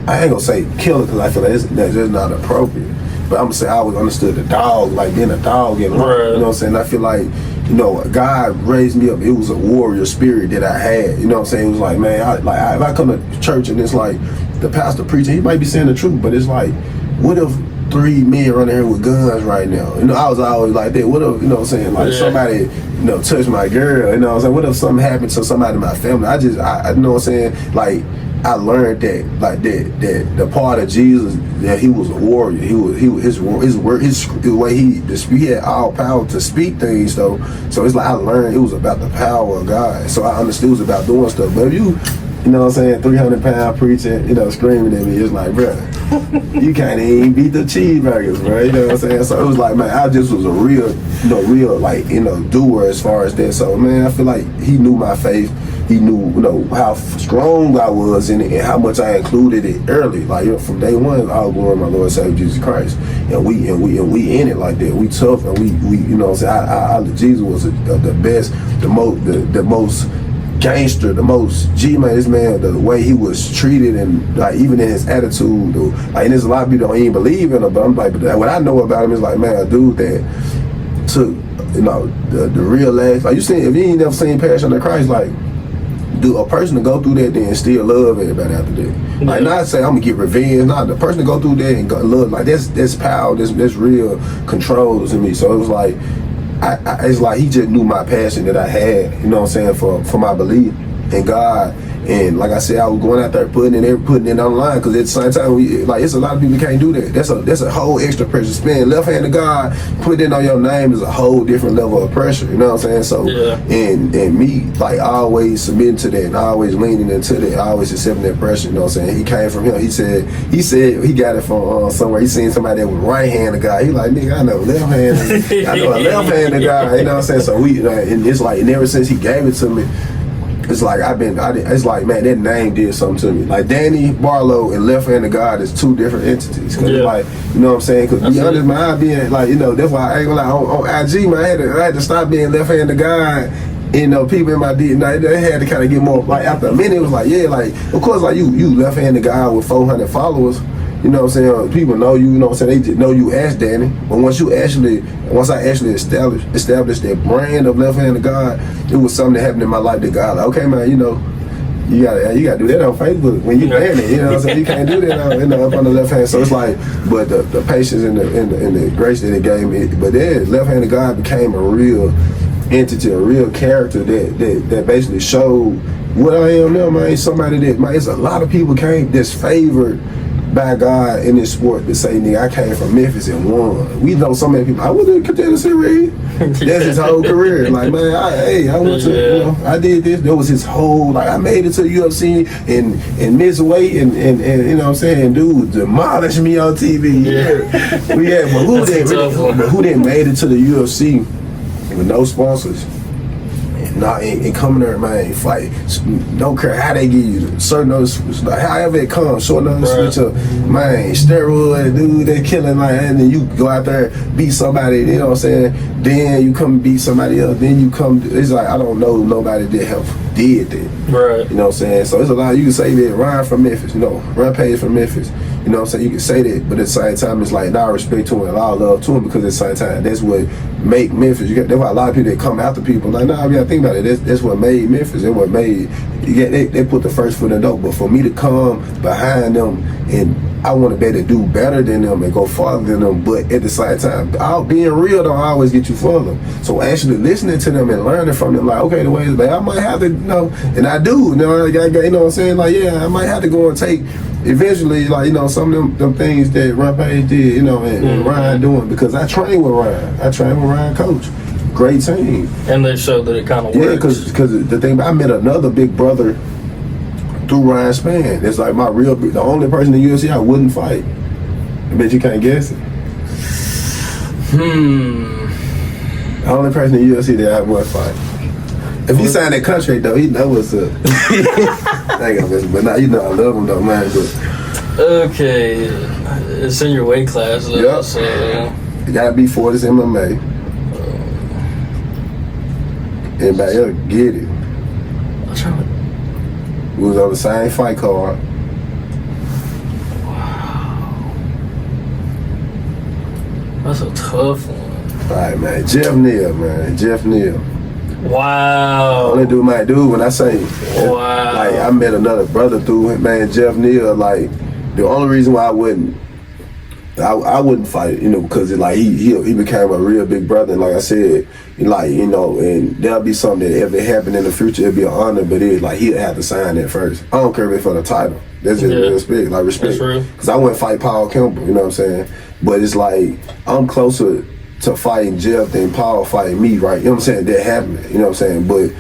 I ain't gonna say kill it because I feel like that's not appropriate. But I'm gonna say I always understood the dog, like being a dog in life. You know what I'm saying? I feel like, God raised me up. It was a warrior spirit that I had. You know what I'm saying? It was like, man, if I come to church and it's like the pastor preaching, he might be saying the truth, but it's like, what if 3 men running here with guns right now? I was always like that. What if, somebody, touched my girl? You know what I'm saying? What if something happened to somebody in my family? I you know what I'm saying? Like, I learned that the part of Jesus, that he was a warrior. His way he had all power to speak things though. So it's like I learned it was about the power of God. So I understood it was about doing stuff. But if you know what I'm saying, 300-pound preaching, screaming at me, it's like, bro, you can't even beat the cheeseburgers, bro. You know what I'm saying? So it was like, man, I just was a real doer as far as that. So man, I feel like he knew my faith. He knew, how strong I was in it and how much I included it early. Like, from day one, I'll glory my Lord and Savior Jesus Christ. And we in it like that. We tough and we you know what I'm saying? Jesus was the best, the most gangster, the most G-man. This man, the way he was treated and like even in his attitude, and there's a lot of people don't even believe in him, but I'm like, but what I know about him is like, man, a dude that took, the real last. Like you seen, if you ain't never seen Passion of Christ, like, do a person to go through that then still love everybody after that. Like, not say I'm gonna get revenge. Not the person to go through that and love, like that's power. That's real control to me. So it was like, it's like he just knew my passion that I had. You know what I'm saying, for my belief in God. And like I said, I was going out there putting it online, because at the same time, it's a lot of people can't do that. That's a whole extra pressure. Spend left hand to God, put it on your name is a whole different level of pressure. You know what I'm saying? So and me, like, always submitting to that and always leaning into that, always accepting that pressure. You know what I'm saying? He came from him. He said he got it from somewhere. He seen somebody that was right hand to God. He like, nigga, I know left hand. I know a left hand to God. You know what I'm saying? So and it's like, and ever since he gave it to me, it's like it's like, man, that name did something to me. Like, Danny Barlow and Left Hand of God is two different entities. Cause like, you know what I'm saying? Cause be honest, man, I being like, that's why I ain't gonna lie, on IG, man, I had to stop being Left Hand of God. People in my DNA, they had to kind of get more, like, after a minute, it was like, like, of course, like, you Left Hand of God with 400 followers. You know what I'm saying? People know you, you know what I'm saying? They just know you as Danny. But once I actually established that brand of Left Hand of God, it was something that happened in my life that God, like, okay, man, you gotta do that on Facebook when you Danny. You know what I'm saying? You can't do that up on the left hand. So it's like, but the patience and the grace that it gave me. But then Left Hand of God became a real entity, a real character that basically showed what I am now, man. Somebody that, man, it's a lot of people that's favored by God in this sport to say, nigga, I came from Memphis and won. We know so many people. I was in contender series. That's his whole career. Like, man, I went to, I did this. That was his whole, like, I made it to the UFC and miss weight and you know what I'm saying, dude, demolish me on TV. But who didn't made it to the UFC with no sponsors? And coming there, man, fight. Don't care how they give you certain however it comes, short notice switch up, man, steroid, dude, they killing, like, and then you go out there, beat somebody, you know what I'm saying? Then you come beat somebody else. Then you come. It's like, I don't know nobody that did that. Right. You know what I'm saying? So it's a lot. You can say that Ryan from Memphis, Rampage from Memphis. You know what I'm saying? You can say that, but at the same time, it's like, all respect to him and all love to him, because at the same time, that's what make Memphis. That's why a lot of people that come after people, like, I gotta think about it. That's what made Memphis. That's what made. They put the first foot in the door. But for me to come behind them, and I want to be able to do better than them and go farther than them, but at the same time, being real don't always get you further. So actually listening to them and learning from them, like, okay, the way is, I might have to, and I do, you know what I'm saying? Like, I might have to go and take. Eventually, like, some of them things that Rampage did, and Ryan doing, because I trained with Ryan. Coach. Great team. And they showed that it kind of works. Yeah, because the thing, I met another big brother through Ryan Spann. It's like the only person in the UFC I wouldn't fight. I bet you can't guess it. The only person in the UFC that I would fight. If he signed that contract, though, he know what's up. I ain't gonna miss him, but now, I love him, though, man. But okay, it's in your weight class, though. Yep. So it gotta be 40s MMA. Anybody else get it? We was on the same fight card. Wow, that's a tough one. All right, man. Jeff Neal. Wow. Only dude, my dude, when I say, wow, like, I met another brother through him, man, Jeff Neal. Like, the only reason why I wouldn't fight, because he became a real big brother. And like I said, and there'll be something that if it happened in the future, it'd be an honor, but he'd have to sign that first. I don't care if it's for the title. That's just respect. Because I wouldn't fight Paul Kemper, you know what I'm saying? But it's like, I'm closer to fighting Jeff than Paul fighting me, right? You know what I'm saying? That happened, you know what I'm saying? But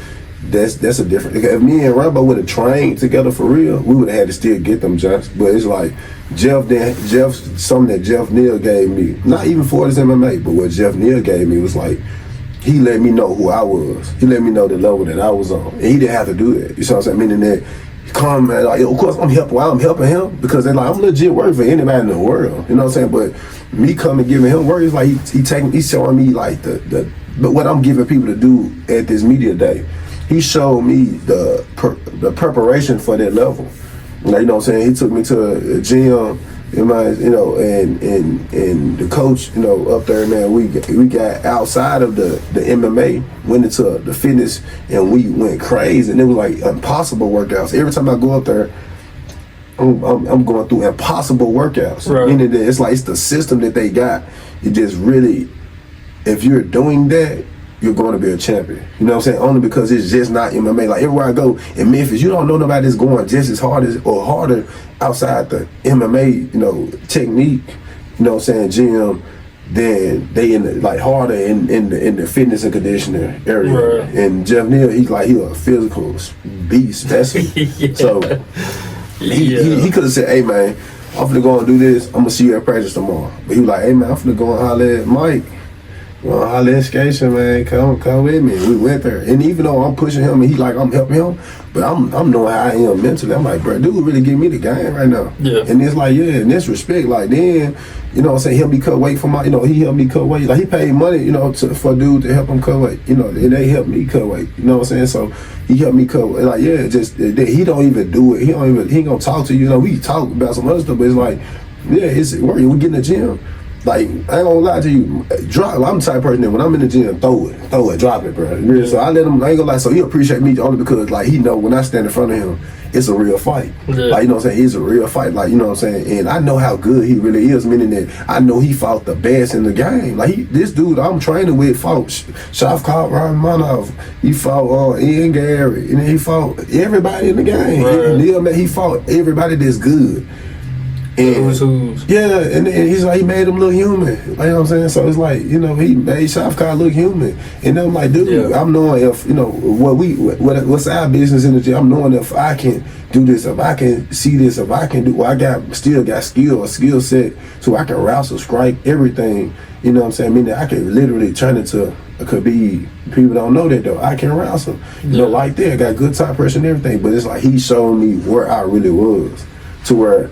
that's a different. If me and Rambo would have trained together for real, we would have had to still get them jumps. But it's like something that Jeff Neal gave me, not even for his MMA, but what Jeff Neal gave me was like, he let me know who I was. He let me know the level that I was on, and he didn't have to do that. You know what I'm saying? Meaning that, come, man, like, of course I'm helping him because they're like, I'm legit working for anybody in the world. You know what I'm saying? But me coming giving him work, it's like he's showing me like but what I'm giving people to do at this media day. He showed me the preparation for that level. Like, you know what I'm saying? He took me to a gym And the coach, up there, man, we got outside of the MMA, went into the fitness, and we went crazy, and it was like impossible workouts. Every time I go up there, I'm going through impossible workouts, right. Meaning that it's the system that they got. It just really, if you're doing that, you're going to be a champion. You know what I'm saying? Only because it's just not MMA. Like everywhere I go in Memphis, you don't know nobody that's going just as hard as or harder outside the MMA, technique, gym, than they harder in the fitness and conditioning area. Right. And Jeff Neal, he's a physical beast specimen. Yeah. So he could have said, "Hey man, I'm finna go and do this. I'm gonna see you at practice tomorrow." But he was like, "Hey man, I'm finna go and holler at Mike. Well, holler at Scation, man. Come with me." We went there, and even though I'm pushing him and I'm helping him, but I'm knowing how I am mentally. I'm like, bro, dude really give me the game right now. Yeah. And it's in this respect, then, help me cut weight for my, he helped me cut weight. Like he paid money, for a dude to help him cut weight. And they helped me cut weight. You know what I'm saying? So he helped me cut weight. He don't even do it. He ain't gonna talk to you. We talk about some other stuff, but it's working. We get in the gym. I ain't gonna lie to you, I'm the type of person that when I'm in the gym, throw it, drop it, bro. So I let him, I ain't gonna lie, so he appreciate me only because, he know when I stand in front of him, it's a real fight. Yeah. It's a real fight, and I know how good he really is, meaning that I know he fought the best in the game. This dude I'm training with fought Shavkat Rakhmonov, he fought Ian Gary, and then he fought everybody in the game. Right. He fought everybody that's good. Who's. Yeah, and he's he made him look human. You know what I'm saying? So it's he made Shavkat look human. And I'm like, dude, yeah. I'm knowing if, what's our business in the gym, I'm knowing if I can do this, if I can see this, if I can do, still got skill set, so I can wrestle, strike, everything. You know what I'm saying? Meaning I can literally turn it to a Khabib. People don't know that though. I can wrestle. Like that, got good top pressure and everything. But it's he showed me where I really was, to where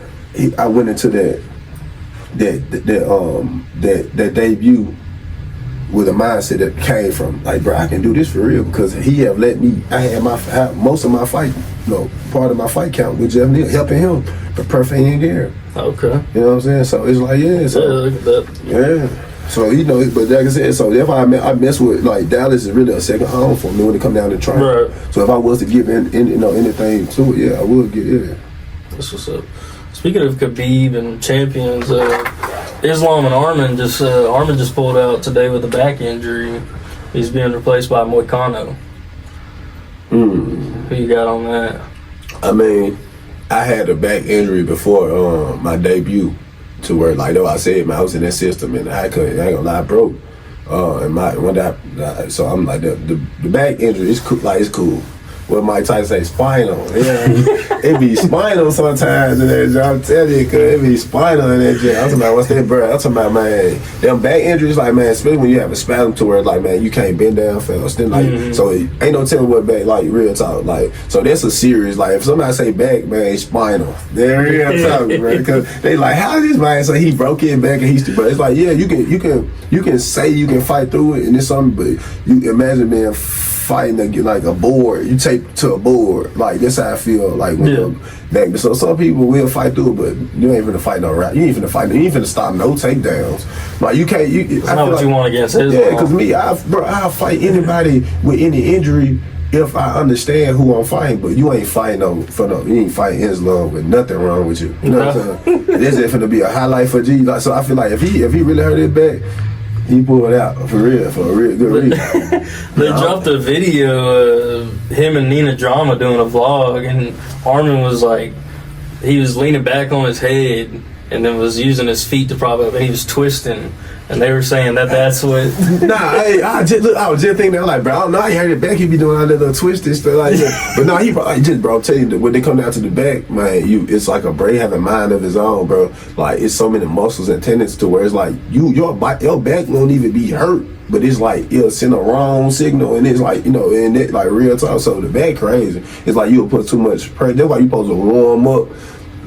I went into that debut with a mindset that came from bro, I can do this for real, because he have let me. I had most of my fight, part of my fight count with Jeff Neal, helping him prepare for Ian Gary. Okay. You know what I'm saying? So it's look at that. Yeah. So but like I said, so therefore I mess with Dallas is really a second home for me when it come down to training. Right. So if I was to give anything to it, I would get it. That's what's up. Speaking of Khabib and champions, Islam and Arman just pulled out today with a back injury. He's being replaced by Moicano. Who you got on that? I mean, I had a back injury before my debut, to where I said, man, I was in that system and I ain't gonna lie, I broke. So I'm the back injury is cool, it's cool. What Mike Tyson say, spinal. It be spinal sometimes in that job. I'm telling you, cause it be spinal in that job. I'm talking about what's that, bro? I'm talking about, man, them back injuries, man, especially when you have a spasm to where man, you can't bend down fast. Then so ain't no telling what back, real talk. So that's a serious, if somebody say back, man, spinal. They're real talk, bro. Because they how is this man? So he broke his back and he's, but it's you can say you can fight through it and it's something, but you imagine being fighting a board, you take to a board, that's how I feel back. So some people will fight through it, but you ain't finna fight no rap. You ain't finna stop no takedowns. You can't. That's not what you want against Islam. Yeah, because me, I'll fight anybody with any injury if I understand who I'm fighting. But you ain't fighting you ain't fighting Islam with nothing wrong with you. You know what I'm saying? This is finna be a highlight for G. So I feel if he really hurt his back, he pulled it out for a real good reason. They dropped a video of him and Nina Drama doing a vlog, and Arman was he was leaning back on his head and then was using his feet to prop up, and he was twisting. And they were saying that's what. I was just thinking that, bro, I don't know how he hurt it back. He be doing all that little twisting stuff that. But no, he just, bro, tell you, when they come down to the back, man, it's a brain have a mind of his own, bro. It's so many muscles and tendons to where it's your back won't even be hurt, but it's it'll send a wrong signal, and it's and it real talk. So the back crazy. It's you'll put too much pressure. That's why you supposed to warm up.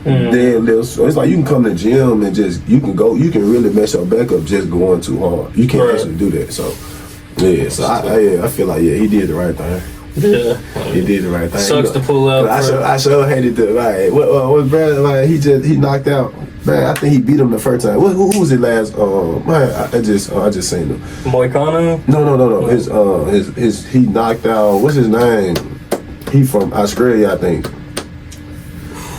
Then it's you can come to the gym and you can really mess your back up just going too hard. You can't actually do that. So I feel he did the right thing. Yeah, he did the right thing. Sucks to pull out. I sure hated the what Brad he knocked out Man, I think he beat him the first time. Who was it last? Man, I just seen him. Moicano? No. His he knocked out. What's his name? He from Australia, I think.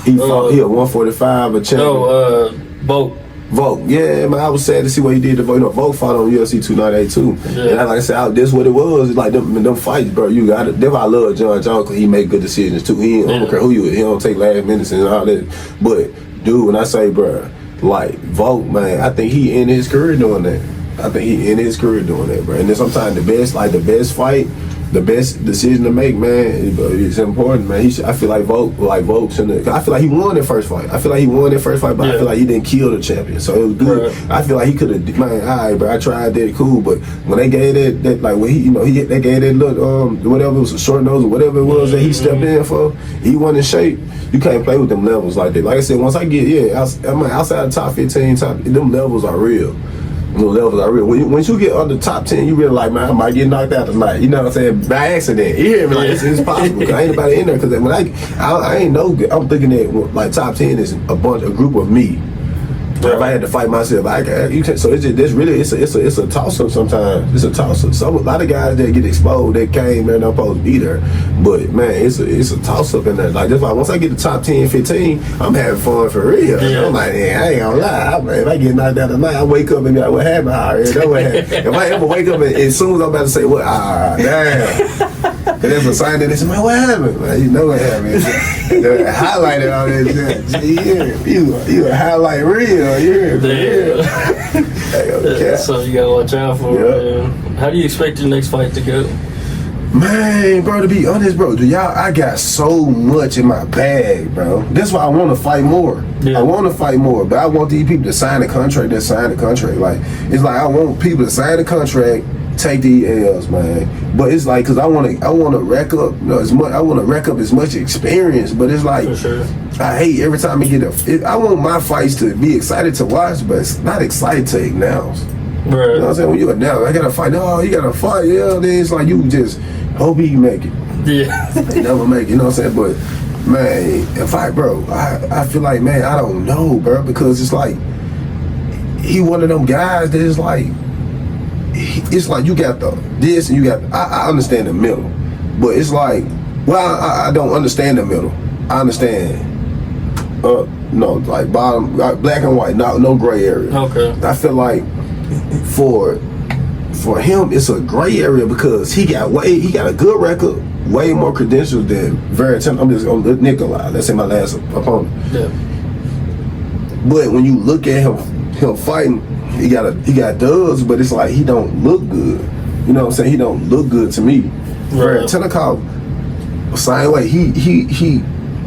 He fought. He at 145 a champion. No, Vogt. Yeah, man, I was sad to see what he did to Vogt. You know, Vogt fought on UFC 298 too. Yeah. And like I said, this what it was. It's like them fights, bro. You got it. That's why I love John Jones, because he make good decisions too. I don't care who you is. He don't take last minutes and all that. But dude, when I say, bro, like Vogt, man, I think he in his career doing that. bro. And then sometimes the best fight, the best decision to make, man, it's important, man. I feel like Vogt shouldn't. I feel like he won that first fight. But I feel like he didn't kill the champion, so it was good. Right. I feel like he could have, man. All right, bro, I tried that, cool. But when they gave that like when they gave that little whatever it was, a short nose or whatever it was that he stepped in for, he wasn't in shape. You can't play with them levels like that. Like I said, once I get outside the top 15, them levels are real. Once you get under top 10, you really like, man, I might get knocked out tonight. You know what I'm saying? By accident. You hear me? Like, it's possible. Cause ain't nobody in there. Because when I ain't know. I'm thinking that like top 10 is a group of me. Right. If I had to fight myself, so it's a toss up sometimes. It's a toss up. So a lot of guys that get exposed, that came there, not supposed to be there. But man, it's a toss up in there. Like that's why once I get to top 10, 15, I'm having fun for real. Yeah. I'm like, yeah, I ain't gonna lie. If I get knocked out tonight, I wake up and be like, what happened? I already know what happened. If I ever wake up and as soon as I'm about to say, what? Damn. And there's a sign that they say, man, what happened? Man, you know what happened. Highlighted all that. You a highlight reel. So you gotta watch out for it. Man. How do you expect your next fight to go? Man, bro, to be honest, bro, I got so much in my bag, bro. That's why I want to fight more. Yeah. I want to fight more, but I want these people to sign the contract. Like, it's like I want people to sign the contract, take the L's, man. But it's like, cause I want to rack up, I want to rack up as much experience. But it's like, for sure. I hate every time I want my fights to be excited to watch, but it's not excited to announce. Right. You know what I'm saying? When you announce, I gotta fight. Oh, you gotta fight. Yeah, then it's like you just hope he make it. Yeah. They never make it. You know what I'm saying? But man, I feel like, man, I don't know, bro, because it's like he one of them guys that is like. It's like you got this and you got. I understand the middle, but it's like, well, I don't understand the middle. I understand, no, like bottom, black and white, no gray area. Okay. I feel like for him, it's a gray area because he got a good record, way more credentials than Veritin. I'm just gonna Nikolai. Let's say my last opponent. Yeah. But when you look at him fighting. He got dubs, but it's like he don't look good. You know what I'm saying? He don't look good to me. Right. Tenakov, same way. He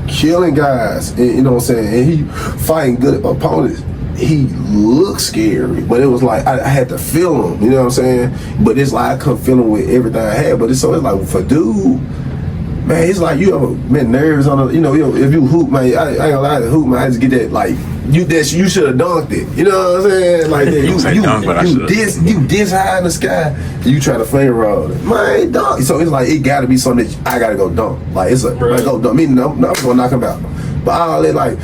killing guys, and, you know what I'm saying? And he fighting good opponents. He looks scary, but it was like I had to feel him. You know what I'm saying? But it's like I couldn't feel him with everything I had. But it's like for dude. Man, it's like you ever been nervous on if you hoop, man, I ain't gonna lie to hoop, man, I just get that, like, you should have dunked it. You know what I'm saying? Like, that, you this high in the sky, you try to flame roll it. Man, dunk. So it's like, it gotta be something that I gotta go dunk. Like, it's like, go dunk. Meaning, I'm gonna knock him out. But all that, like,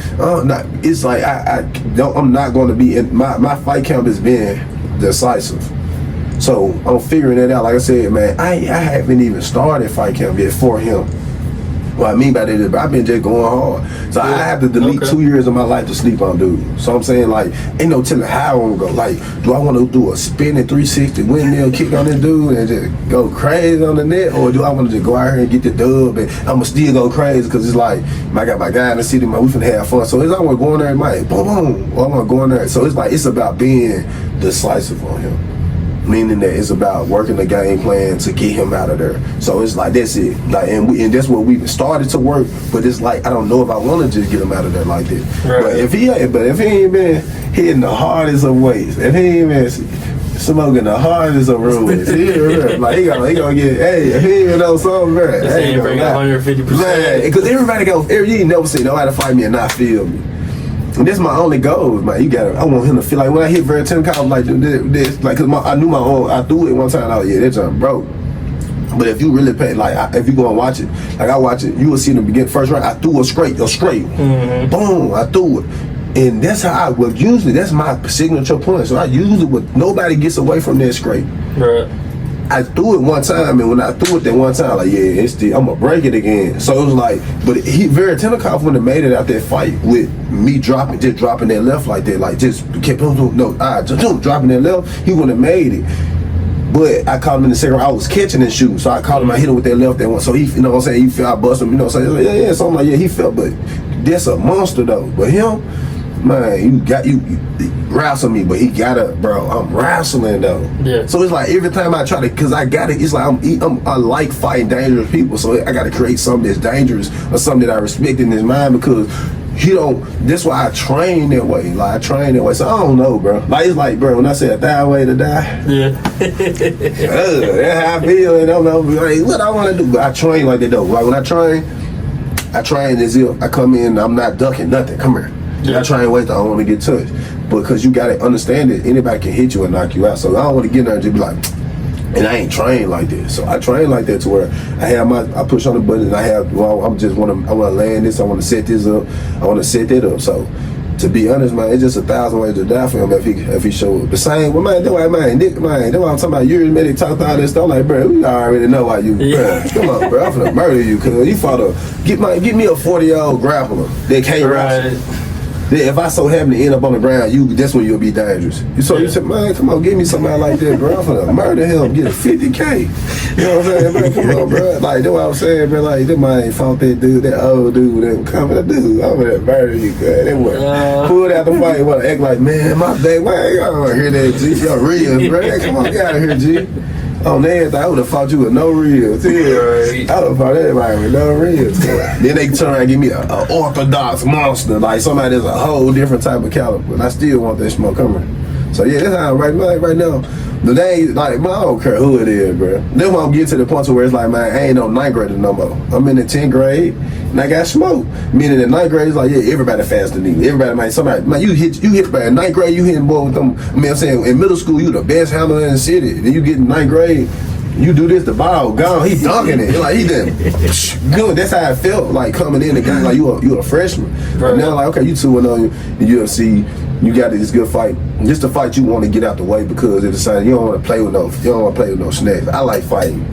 it's like, I'm not gonna be, in my fight count has been decisive. So I'm figuring that out. Like I said, man, I haven't even started fight camp yet for him. What I mean by that is, I've been just going hard. So I have to delete 2 years of my life to sleep on dude. So I'm saying, like, ain't no telling how I'm gonna go. Like, do I want to do a spinning 360 windmill kick on this dude and just go crazy on the net, or do I want to just go out here and get the dub and I'm gonna still go crazy because it's like I got my guy in the city, man, we finna have fun. So it's like I want to go in there and like boom, boom. Or I want to go in there. So it's like it's about being decisive on him. Meaning that it's about working the game plan to get him out of there. So it's like that's it. Like and that's what we started to work. But it's like I don't know if I want to just get him out of there like that. Right. But if he ain't been hitting the hardest of weights, if he ain't been smoking the hardest of rules, like he gonna get. Hey, if he ain't know something, man, he ain't bring 150%. Because everybody you ain't never see nobody fight me and not feel me. And that's my only goal, man. I want him to feel like when I hit Veritin, I'm like this, like, cause I knew my own. I threw it one time. Oh yeah, that jump broke. But if you really pay, like, if you go and watch it, like I watch it, you will see in the beginning, first round, I threw a straight, boom, I threw it. And that's how usually that's my signature punch. So I usually nobody gets away from that scrape. Right. I threw it one time, and when I threw it that one time, like, yeah, I'm gonna break it again. So it was like, but Tenikoff wouldn't have made it out that fight with me dropping that left like that, like just kept dropping that left. He wouldn't have made it. But I caught him in the second round. I was catching and shooting, so I caught him. I hit him with that left that one. So he, you know what I'm saying, he felt I bust him. You know what I'm saying? Like, yeah. So I'm like, yeah, he felt, but that's a monster though. But him, man, you wrestle me, but he gotta, bro. I'm wrestling though. Yeah. So it's like every time I try to, cause I got it. It's like I like fighting dangerous people, so I gotta create something that's dangerous or something that I respect in his mind because he don't. That's why I train that way. Like I train that way. So I don't know, bro. Like it's like, bro, when I say a die way to die, yeah, that's how I feel. And I don't know like, what I want to do, but I train like that though. Like when I train as if I come in, I'm not ducking nothing. Come here. Yeah. I try and wait till I don't want to get touched. Because you got to understand that anybody can hit you and knock you out. So I don't want to get in there and just be like, and I ain't trained like this. So I train like that to where I push on the button and I want to land this, I want to set this up, I want to set that up. So to be honest, man, it's just 1,000 ways to die for him if he showed up. The same, well, man, that's why I'm talking about you made it talk all this stuff. I'm like, bro, we already know why you, bro. Come on, bro, I'm finna murder you, cuz you fought get me a 40-year-old grappler that can't wrestle. If I so happen to end up on the ground, that's when you'll be dangerous. You said, man, come on, give me somebody like that, bro. I'm finna murder him, get a 50K. You know what I'm saying, bro? Come on, bro. Like, that's what I'm saying, bro. Like, that man fought that dude, that old dude, that coming dude. I'm gonna murder you, cuz. That one pulled out the fight, wanna act like, man, my day, man, I don't wanna hear that, G. You're real, bro. Come on, get out of here, G. On everything, I would have fought you with no reels. I would have fought everybody with no reels. Then they turn around and give me an orthodox monster, like somebody that's a whole different type of caliber. And I still want that smoke coming. So yeah, that's how right now. The day, like, man, I don't care who it is, bro. Then when I'm getting to the point where it's like, man, I ain't no 9th grader no more. I'm in the 10th grade and I got smoked. Meaning the 9th grade is like, yeah, everybody faster than me. Everybody, man, you hit by 9th grade, you hitting boy with them. I mean, I'm saying in middle school, you the best handler in the city. Then you get in 9th grade, you do this, the ball gone, he dunking it. Like he done good. That's how I felt like coming in the game, like you a freshman. Right. But now like, okay, you 2-0 in the UFC. You got this good fight. Just a fight you want to get out the way because it's the you don't want to play with no snacks. I like fighting.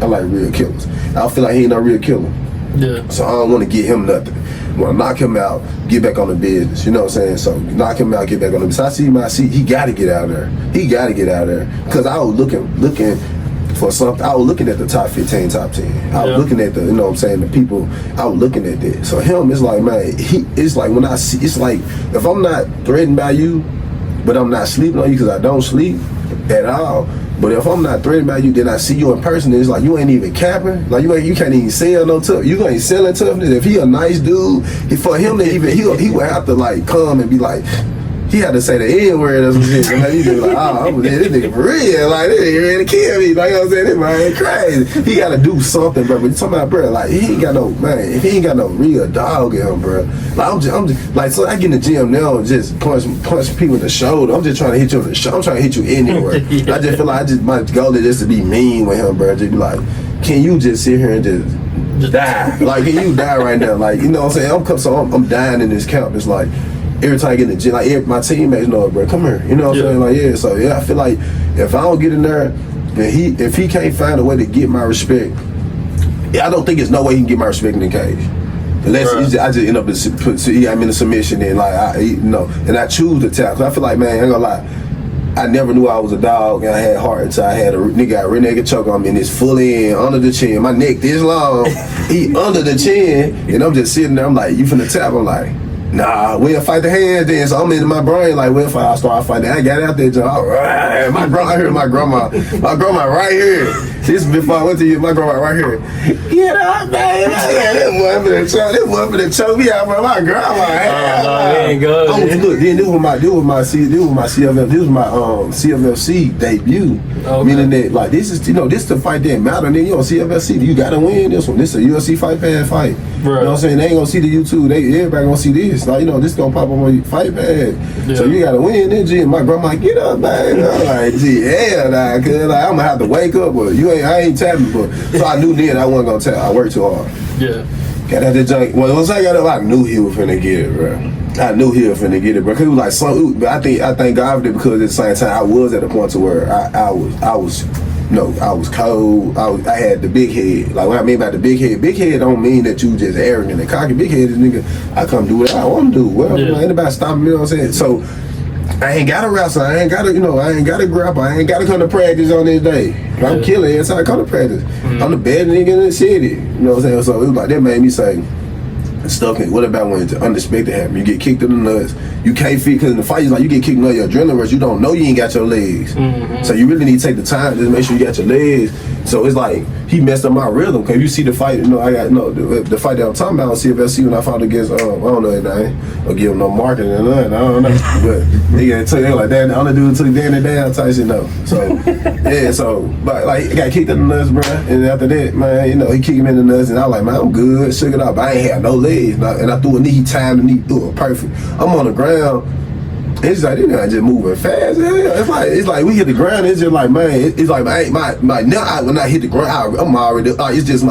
I like real killers. I feel like he ain't no real killer. Yeah. So I don't want to get him nothing. I want to knock him out, get back on the business. You know what I'm saying? So knock him out, get back on the business. I see he got to get out of there. He got to get out of there because I was looking for something. I was looking at the top 15, top 10. I was looking at the, you know what I'm saying, the people. I was looking at that. So him, it's like, man, it's like when I see, it's like if I'm not threatened by you, but I'm not sleeping on you because I don't sleep at all. But if I'm not threatened by you, then I see you in person, and it's like you ain't even capping. Like you can't even sell no tough. You ain't selling toughness. If he a nice dude, for him to even he would have to like come and be like. He had to say the N word or some shit. Like, he just like, oh, this nigga for real. Like, this nigga ready to kill me. Like, you know what I'm saying? This man ain't crazy. He got to do something, bro. But you talking about, bro, like, he ain't got no, man, if he ain't got no real dog in him, bro. Like, I'm just, like, so I get in the gym now and just punch people in the shoulder. I'm just trying to hit you in the shoulder. I'm trying to hit you anywhere. Yeah. I just feel like my goal is just to be mean with him, bro. Just be like, can you just sit here and just die? Like, can you die right now? Like, you know what I'm saying? I'm dying in this camp. It's like, every time I get in the gym, like my teammates know it, bro. Come here, you know what I'm saying? Like, yeah. So yeah, I feel like if I don't get in there, and if he can't find a way to get my respect, I don't think there's no way he can get my respect in the cage. Unless I just end up I'm in a submission and like and I choose to tap. So I feel like, man, I ain't gonna lie. I never knew I was a dog and I had heart until I had a nigga got a rear naked choke on me and it's fully in under the chin. My neck this long, he under the chin, and I'm just sitting there. I'm like, you finna tap? I'm like. Nah, we'll fight the hands then. So I'm in my brain like, well, if I start fighting, I got out there, Joe. All right, I heard my grandma right here. This is before I went to you, my grandma right here. Get up, man. This one for the choke me out, bro. My grandma. Ain't good. Look, then this was my CFFC debut. Okay. Meaning that like this is this the fight that matter. And then CFFC, you gotta win this one. This is a UFC fight pass fight. Right. You know what I'm saying? They ain't gonna see the YouTube. Everybody gonna see this. Like, this gonna pop up on your fight pad. Yeah. So you gotta win then, G. And my grandma like, get up, man. I'm like, gee, hell nah, cause like I'm gonna have to wake up, but I ain't tapping, but so I knew then I wasn't gonna tap. I worked too hard. Yeah. Got out that junk. Well, once I got up, I knew he was finna get it, bro. I knew he was finna get it, bro. Cause it was like some. But I thank God for it because at the same time I was at a point to where I was cold. I had the big head. Like what I mean by the big head don't mean that you just arrogant and cocky. Big head is nigga. I come do what I want to do. Well, anybody stop me? You know what I'm saying? So I ain't gotta wrestle. I ain't gotta grapple. I ain't gotta come to practice on this day. I'm killing it. So I come to practice. I'm the best nigga in the city. You know what I'm saying? So it was like that made me say. Stuff. What about when it's unexpected happen? You get kicked in the nuts. You can't feel because in the fight, it's like you get kicked in the nuts, your adrenaline rush. You don't know you ain't got your legs. So you really need to take the time to make sure you got your legs. So it's like he messed up my rhythm. Cause you see the fight, I got the fight that I'm talking about on CFSC when I fought against I don't know his name. I'll give him no marketing or nothing. I don't know. But nigga tell you like that. The only dude took Danny down type shit no. So yeah. So but like I got kicked in the nuts, bro. And after that, man, he kicked me in the nuts, and I was like, man, I'm good. Shook it up. I ain't had no legs. And I threw a knee, he timed the knee, threw it perfect. I'm on the ground. It's like this guy just moving fast. It's like we hit the ground. It's just like man. It's like now when I hit the ground, I'm already. It's just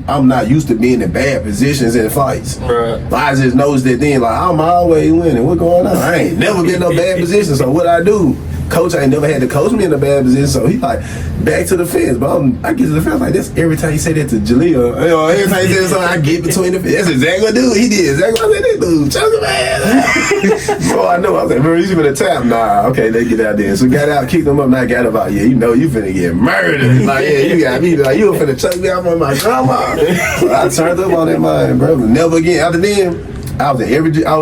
I'm not used to being in bad positions in fights. Right. I just noticed that then. Like I'm always winning. What going on? I ain't never been in no bad position. So what I do? Coach ain't never had to coach me in a bad position, so he like back to the fence. But I get to the fence like this every time he say that to Jaleel. Every time he says something, I get between the fence. That's exactly what dude he did. Exactly what I said. This dude, choke him ass. Bro, I know. I was like, bro, you finna tap? Nah, okay, they get out there. So got out, kicked him up, and I got about you know you finna get murdered. Like you got me like you finna choke me out from my grandma. So I turned up on that mind, bro. Never again. After then. I was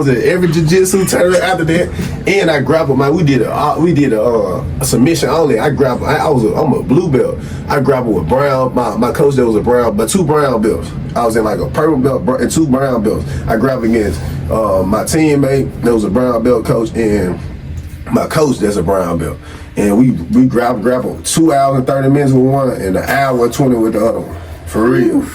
in every jiu-jitsu tournament after that, and I grappled. We did a submission only. I'm a blue belt. I grappled with brown. My coach there was a brown, but 2 brown belts. I was in like a purple belt and 2 brown belts. I grappled against my teammate. There was a brown belt coach, and my coach that's a brown belt. And we grappled 2 hours and 30 minutes with one, and an hour and 20 with the other one. For real.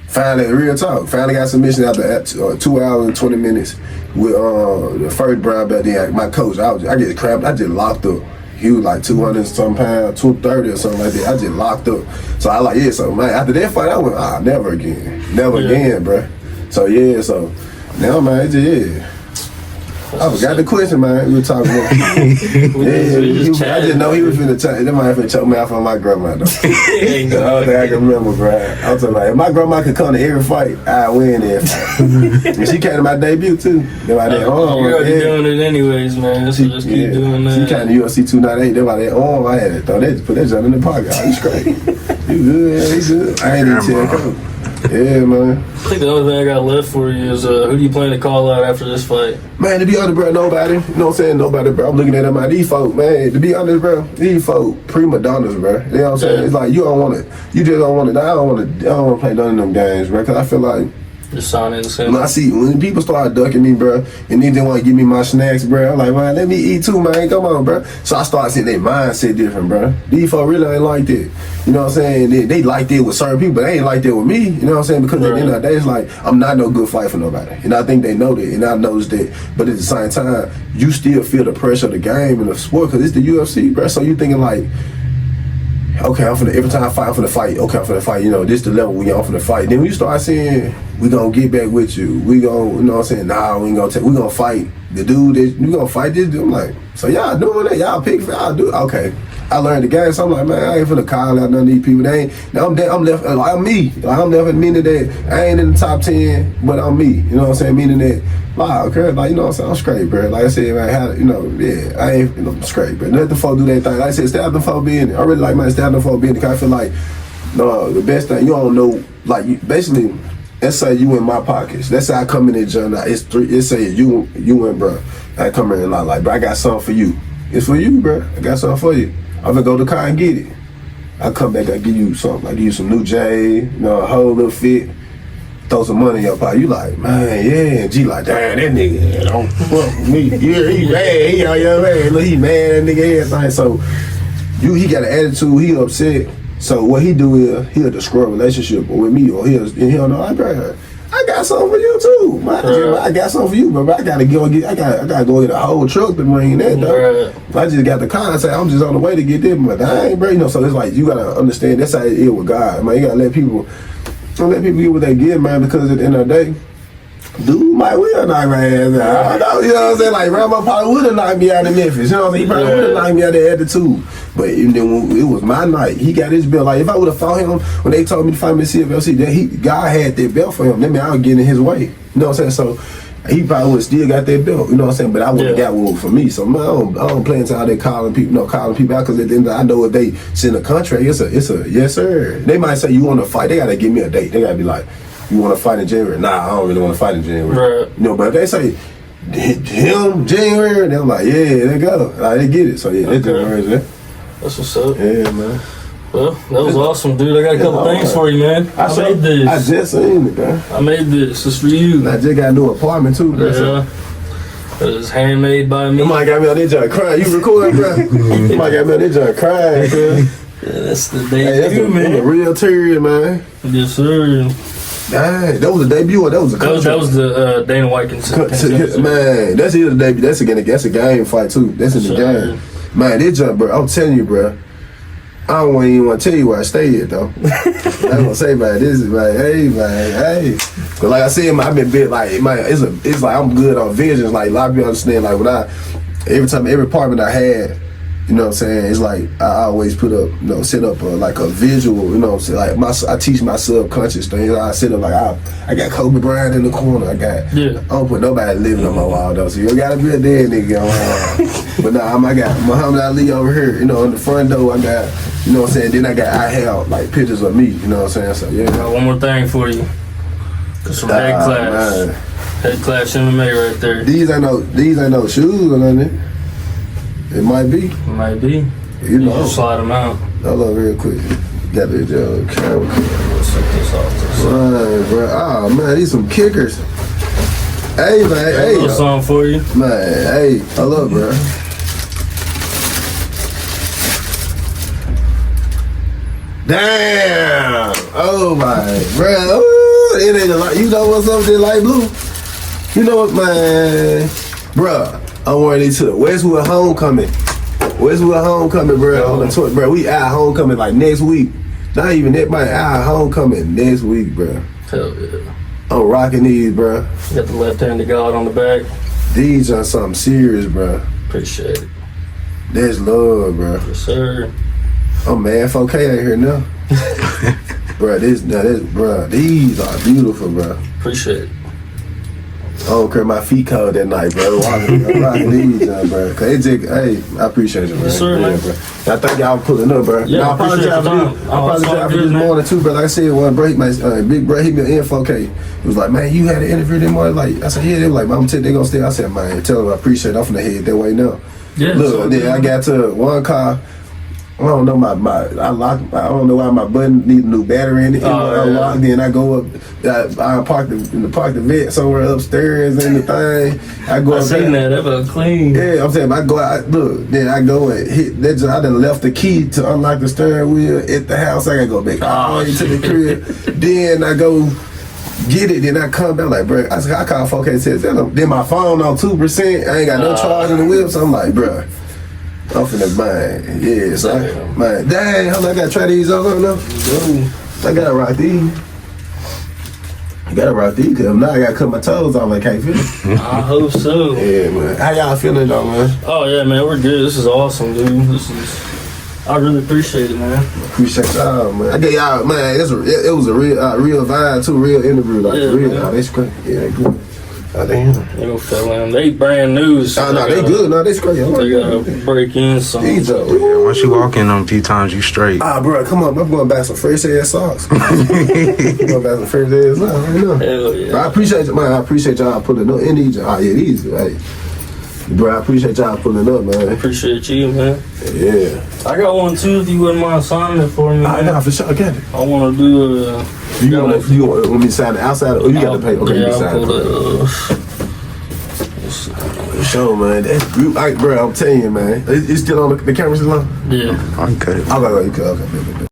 Finally, real talk. Finally got submission after 2 hours and 20 minutes with the first brown belt. Then my coach, I just cramped. I just locked up. He was like 200 some pounds, 230 or something like that. I just locked up. So I like so man. After that fight, I went never again, bro. So so now man, it's just I forgot the question, man. We were talking about. I just know he was finna choke. That might finna choke me out from my grandma though. The only thing I can remember, bro. I'm talking about if my grandma could come to every fight, I'd win every fight. And she came to my debut too. You're already doing it anyways, man. So just keep doing that. She came to UFC 298. They by that arm, I had it though. They just put that junk in the pocket. Oh, you straight? You good? Yeah, you good? I ain't even tell coach. Yeah, man. I think the only thing I got left for you is who do you plan to call out after this fight? Man, to be honest, bro, nobody. You know what I'm saying? Nobody, bro. I'm looking at them, these folk, man. To be honest, bro, these folk prima donnas, bro. You know what I'm saying? It's like you just don't want it. I don't want to play none of them games, bro. Cause I feel like just sounding insane. When I see when people start ducking me, bro, and then they want to give me my snacks, bro, I'm like, man, let me eat too, man. Come on, bro. So I start seeing their mindset different, bro. These folks really ain't like that. You know what I'm saying? They like that with certain people, but they ain't like that with me. You know what I'm saying? Because at the end of the day, it's like I'm not no good fight for nobody, and I think they know that, and I noticed that. But at the same time, you still feel the pressure of the game and the sport because it's the UFC, bro. So you thinking like, okay, every time I fight, I'm finna fight. Okay, I'm finna fight. You know, this the level we on finna fight. Then when you start saying, we gonna get back with you. We gonna, you know what I'm saying? Nah, we gonna fight the dude that, we gonna fight this dude. I'm like, so y'all doing that? Y'all pick, y'all do it. Okay. I learned the game, so I'm like, man, I ain't finna call out none of these people. They ain't, I'm left, like, I'm me. Like, I'm left, meaning that I ain't in the top 10, but I'm me. You know what I'm saying? Meaning that, wow, okay, like, you know what I'm saying? I'm straight, bro. Like I said, man, I ain't, I'm straight, bro. Let the folk do that thing. Like I said, stay out the folk being it. I really like, man, stay out the folk being it, because I feel like, no, the best thing, you don't know, like, basically, let's say you in my pockets. Let's say I come in there, John, it's say you and bro. I come in and like, bro, I got something for you. It's for you, bro. I got something for you. I'm gonna go to the car and get it. I come back, I give you something. I give you some new J, you know, a whole little fit. Throw some money in your pocket. You like, man, yeah. And G like, damn, that nigga don't fuck with me. Yeah, he mad. He out your man. Look, he mad, that nigga everything. So he got an attitude. He upset. So what he do is he'll destroy a relationship with me, or he'll know, like, bro, I got something for you too. I got something for you, but I gotta go get a whole truck to bring that though. I just got the car and say I'm just on the way to get them, but I ain't, bro. You know, so it's like you gotta understand that's how it is with God, man. You gotta let people Don't let people get what they get, man, because at the end of the day, dude might will knock my ass out. I know, you know what I'm saying? Like, Rambo probably would have knocked me out in Memphis. You know what I'm saying? He probably would have knocked me out of attitude. But then when it was my night, he got his belt. Like, if I would have fought him when they told me to fight me in CFLC, then God had that belt for him. That mean I was getting in his way. You know what I'm saying? So he probably would have still got that belt. You know what I'm saying? But I would have got one for me. So man, I don't play until they calling people out, because at the end of the day, I know if they send a contract, it's a yes sir. They might say, you want to fight? They got to give me a date. They got to be like, you want to fight in January? Nah, I don't really want to fight in January. Right. You know, but if they say him January, then I'm like, yeah, they go. Like, they get it. So yeah, that's January, man. That's what's up. Yeah, man. Well, that was awesome, dude. I got a couple things for you, man. I made this. I just seen it, man. I made this. It's for you. I just got a new apartment too, bro. Yeah. It was handmade by me. You might got me on this joint crying. You recording, bro? You might got me on this joint crying, bro. Yeah, that's the debut, man. That's a real terrier, man. Yes, sir. Dang, that was a debut or that was a country? That was the Dana White contest. Man, that's either the debut. That's a game fight too. That's in the game. Man, this jump, bro. I'm telling you, bro. I don't even want to tell you where I stay at though. I don't say, man, this is like, hey. Cause like I said, man, I've been bit like, man, it's like I'm good on visions. Like a lot of people understand. Like every apartment I had, you know what I'm saying, it's like I always put up, you know, set up like a visual, you know what I'm saying, like I teach my subconscious things. I set up like I got Kobe Bryant in the corner. I don't put nobody living on my wall though, so you gotta be a dead nigga on my wall. But nah, I got Muhammad Ali over here, you know, in the front door. I got, you know what I'm saying, then I have like pictures of me, you know what I'm saying, so yeah. Got one more thing for you. It's from Headclash. Headclash Mma right there. These ain't no shoes or nothing. It might be. It might be. You know. Just slide them out. Hold on real quick. Got this camera. Let's set this off. Right, bro. Oh man, these some kickers. Hey man, hey. A little song for you. Man, hey, hello, bro. Damn! Oh my, bro. Ooh, it ain't a lot. You know what's up with that light blue? You know what, man, bro? I'm wearing these to the Westwood Homecoming. Westwood Homecoming, bro. On the tour, bro. We out homecoming like next week. Not even that, man. Out homecoming next week, bro. Hell yeah. I'm rocking these, bro. Got the left-handed God on the back. These are something serious, bro. Appreciate it. That's love, bro. Yes, sir. I'm mad 4K out here now. Bro, bro, these are beautiful, bro. Appreciate it. I don't care my feet cold that night, bro. I'm rocking these, bro. Cause it just, hey, I appreciate you, man. Yes, sir, man. Bro. I thank y'all for pulling up, bro. Yeah, I apologize for this morning too, bro. Like I said, one break, my big bro hit me in 4K. He was like, man, you had an interview this morning. Like, I said, yeah. They were like, mom, they gonna stay. I said, man, tell them I appreciate it. I'm finna head that way now. Yeah. Look, then I got to one car. I don't know I don't know why my button need a new battery in it. Unlocked. Then I go up. I park the vet somewhere upstairs in the thing. I go. I seen that. That was clean. Yeah, I'm saying I go out. Look, then I go and hit. I done left the key to unlock the steering wheel at the house. I gotta go back all the way to the crib. Then I go get it. Then I come back like, bro. I call 4K says then my phone on 2%. I ain't got no charge in the wheel. So I'm like, bro. I'm finna buy. Yeah, so man, dang, hold on, I gotta try these on now. I gotta rock these. I gotta rock these, cause now I gotta cut my toes off. I can't feel it. I hope so. Yeah, man. How y'all feeling though, man? Oh yeah, man, we're good. This is awesome, dude. I really appreciate it, man. Appreciate y'all, man. I get y'all, man. It was a real vibe too, real interview, like real. Oh, that's great. Yeah, they good. Oh, damn. They gonna fill in. They brand new. So no, they good. No, they great. They gotta break in some. Yeah, once you walk in them a few times, you straight. Bro, come on. I'm going back some fresh ass socks. I'm going back some fresh ass socks right now. Hell yeah. Bro, I appreciate you, man. I appreciate y'all pulling up in these. Oh, yeah, these. Hey. Bro, I appreciate y'all pulling up, man. Appreciate you, man. Yeah. I got one too. If you wouldn't mind signing it for me, man. Nah, for sure. I got it. I want to do a. You want me to sign it outside? Or you got to pay? Okay, yeah, you sign it. Show, man. Bro, I'm telling you, man. It's still on the camera still on? Yeah. I can cut it. Okay.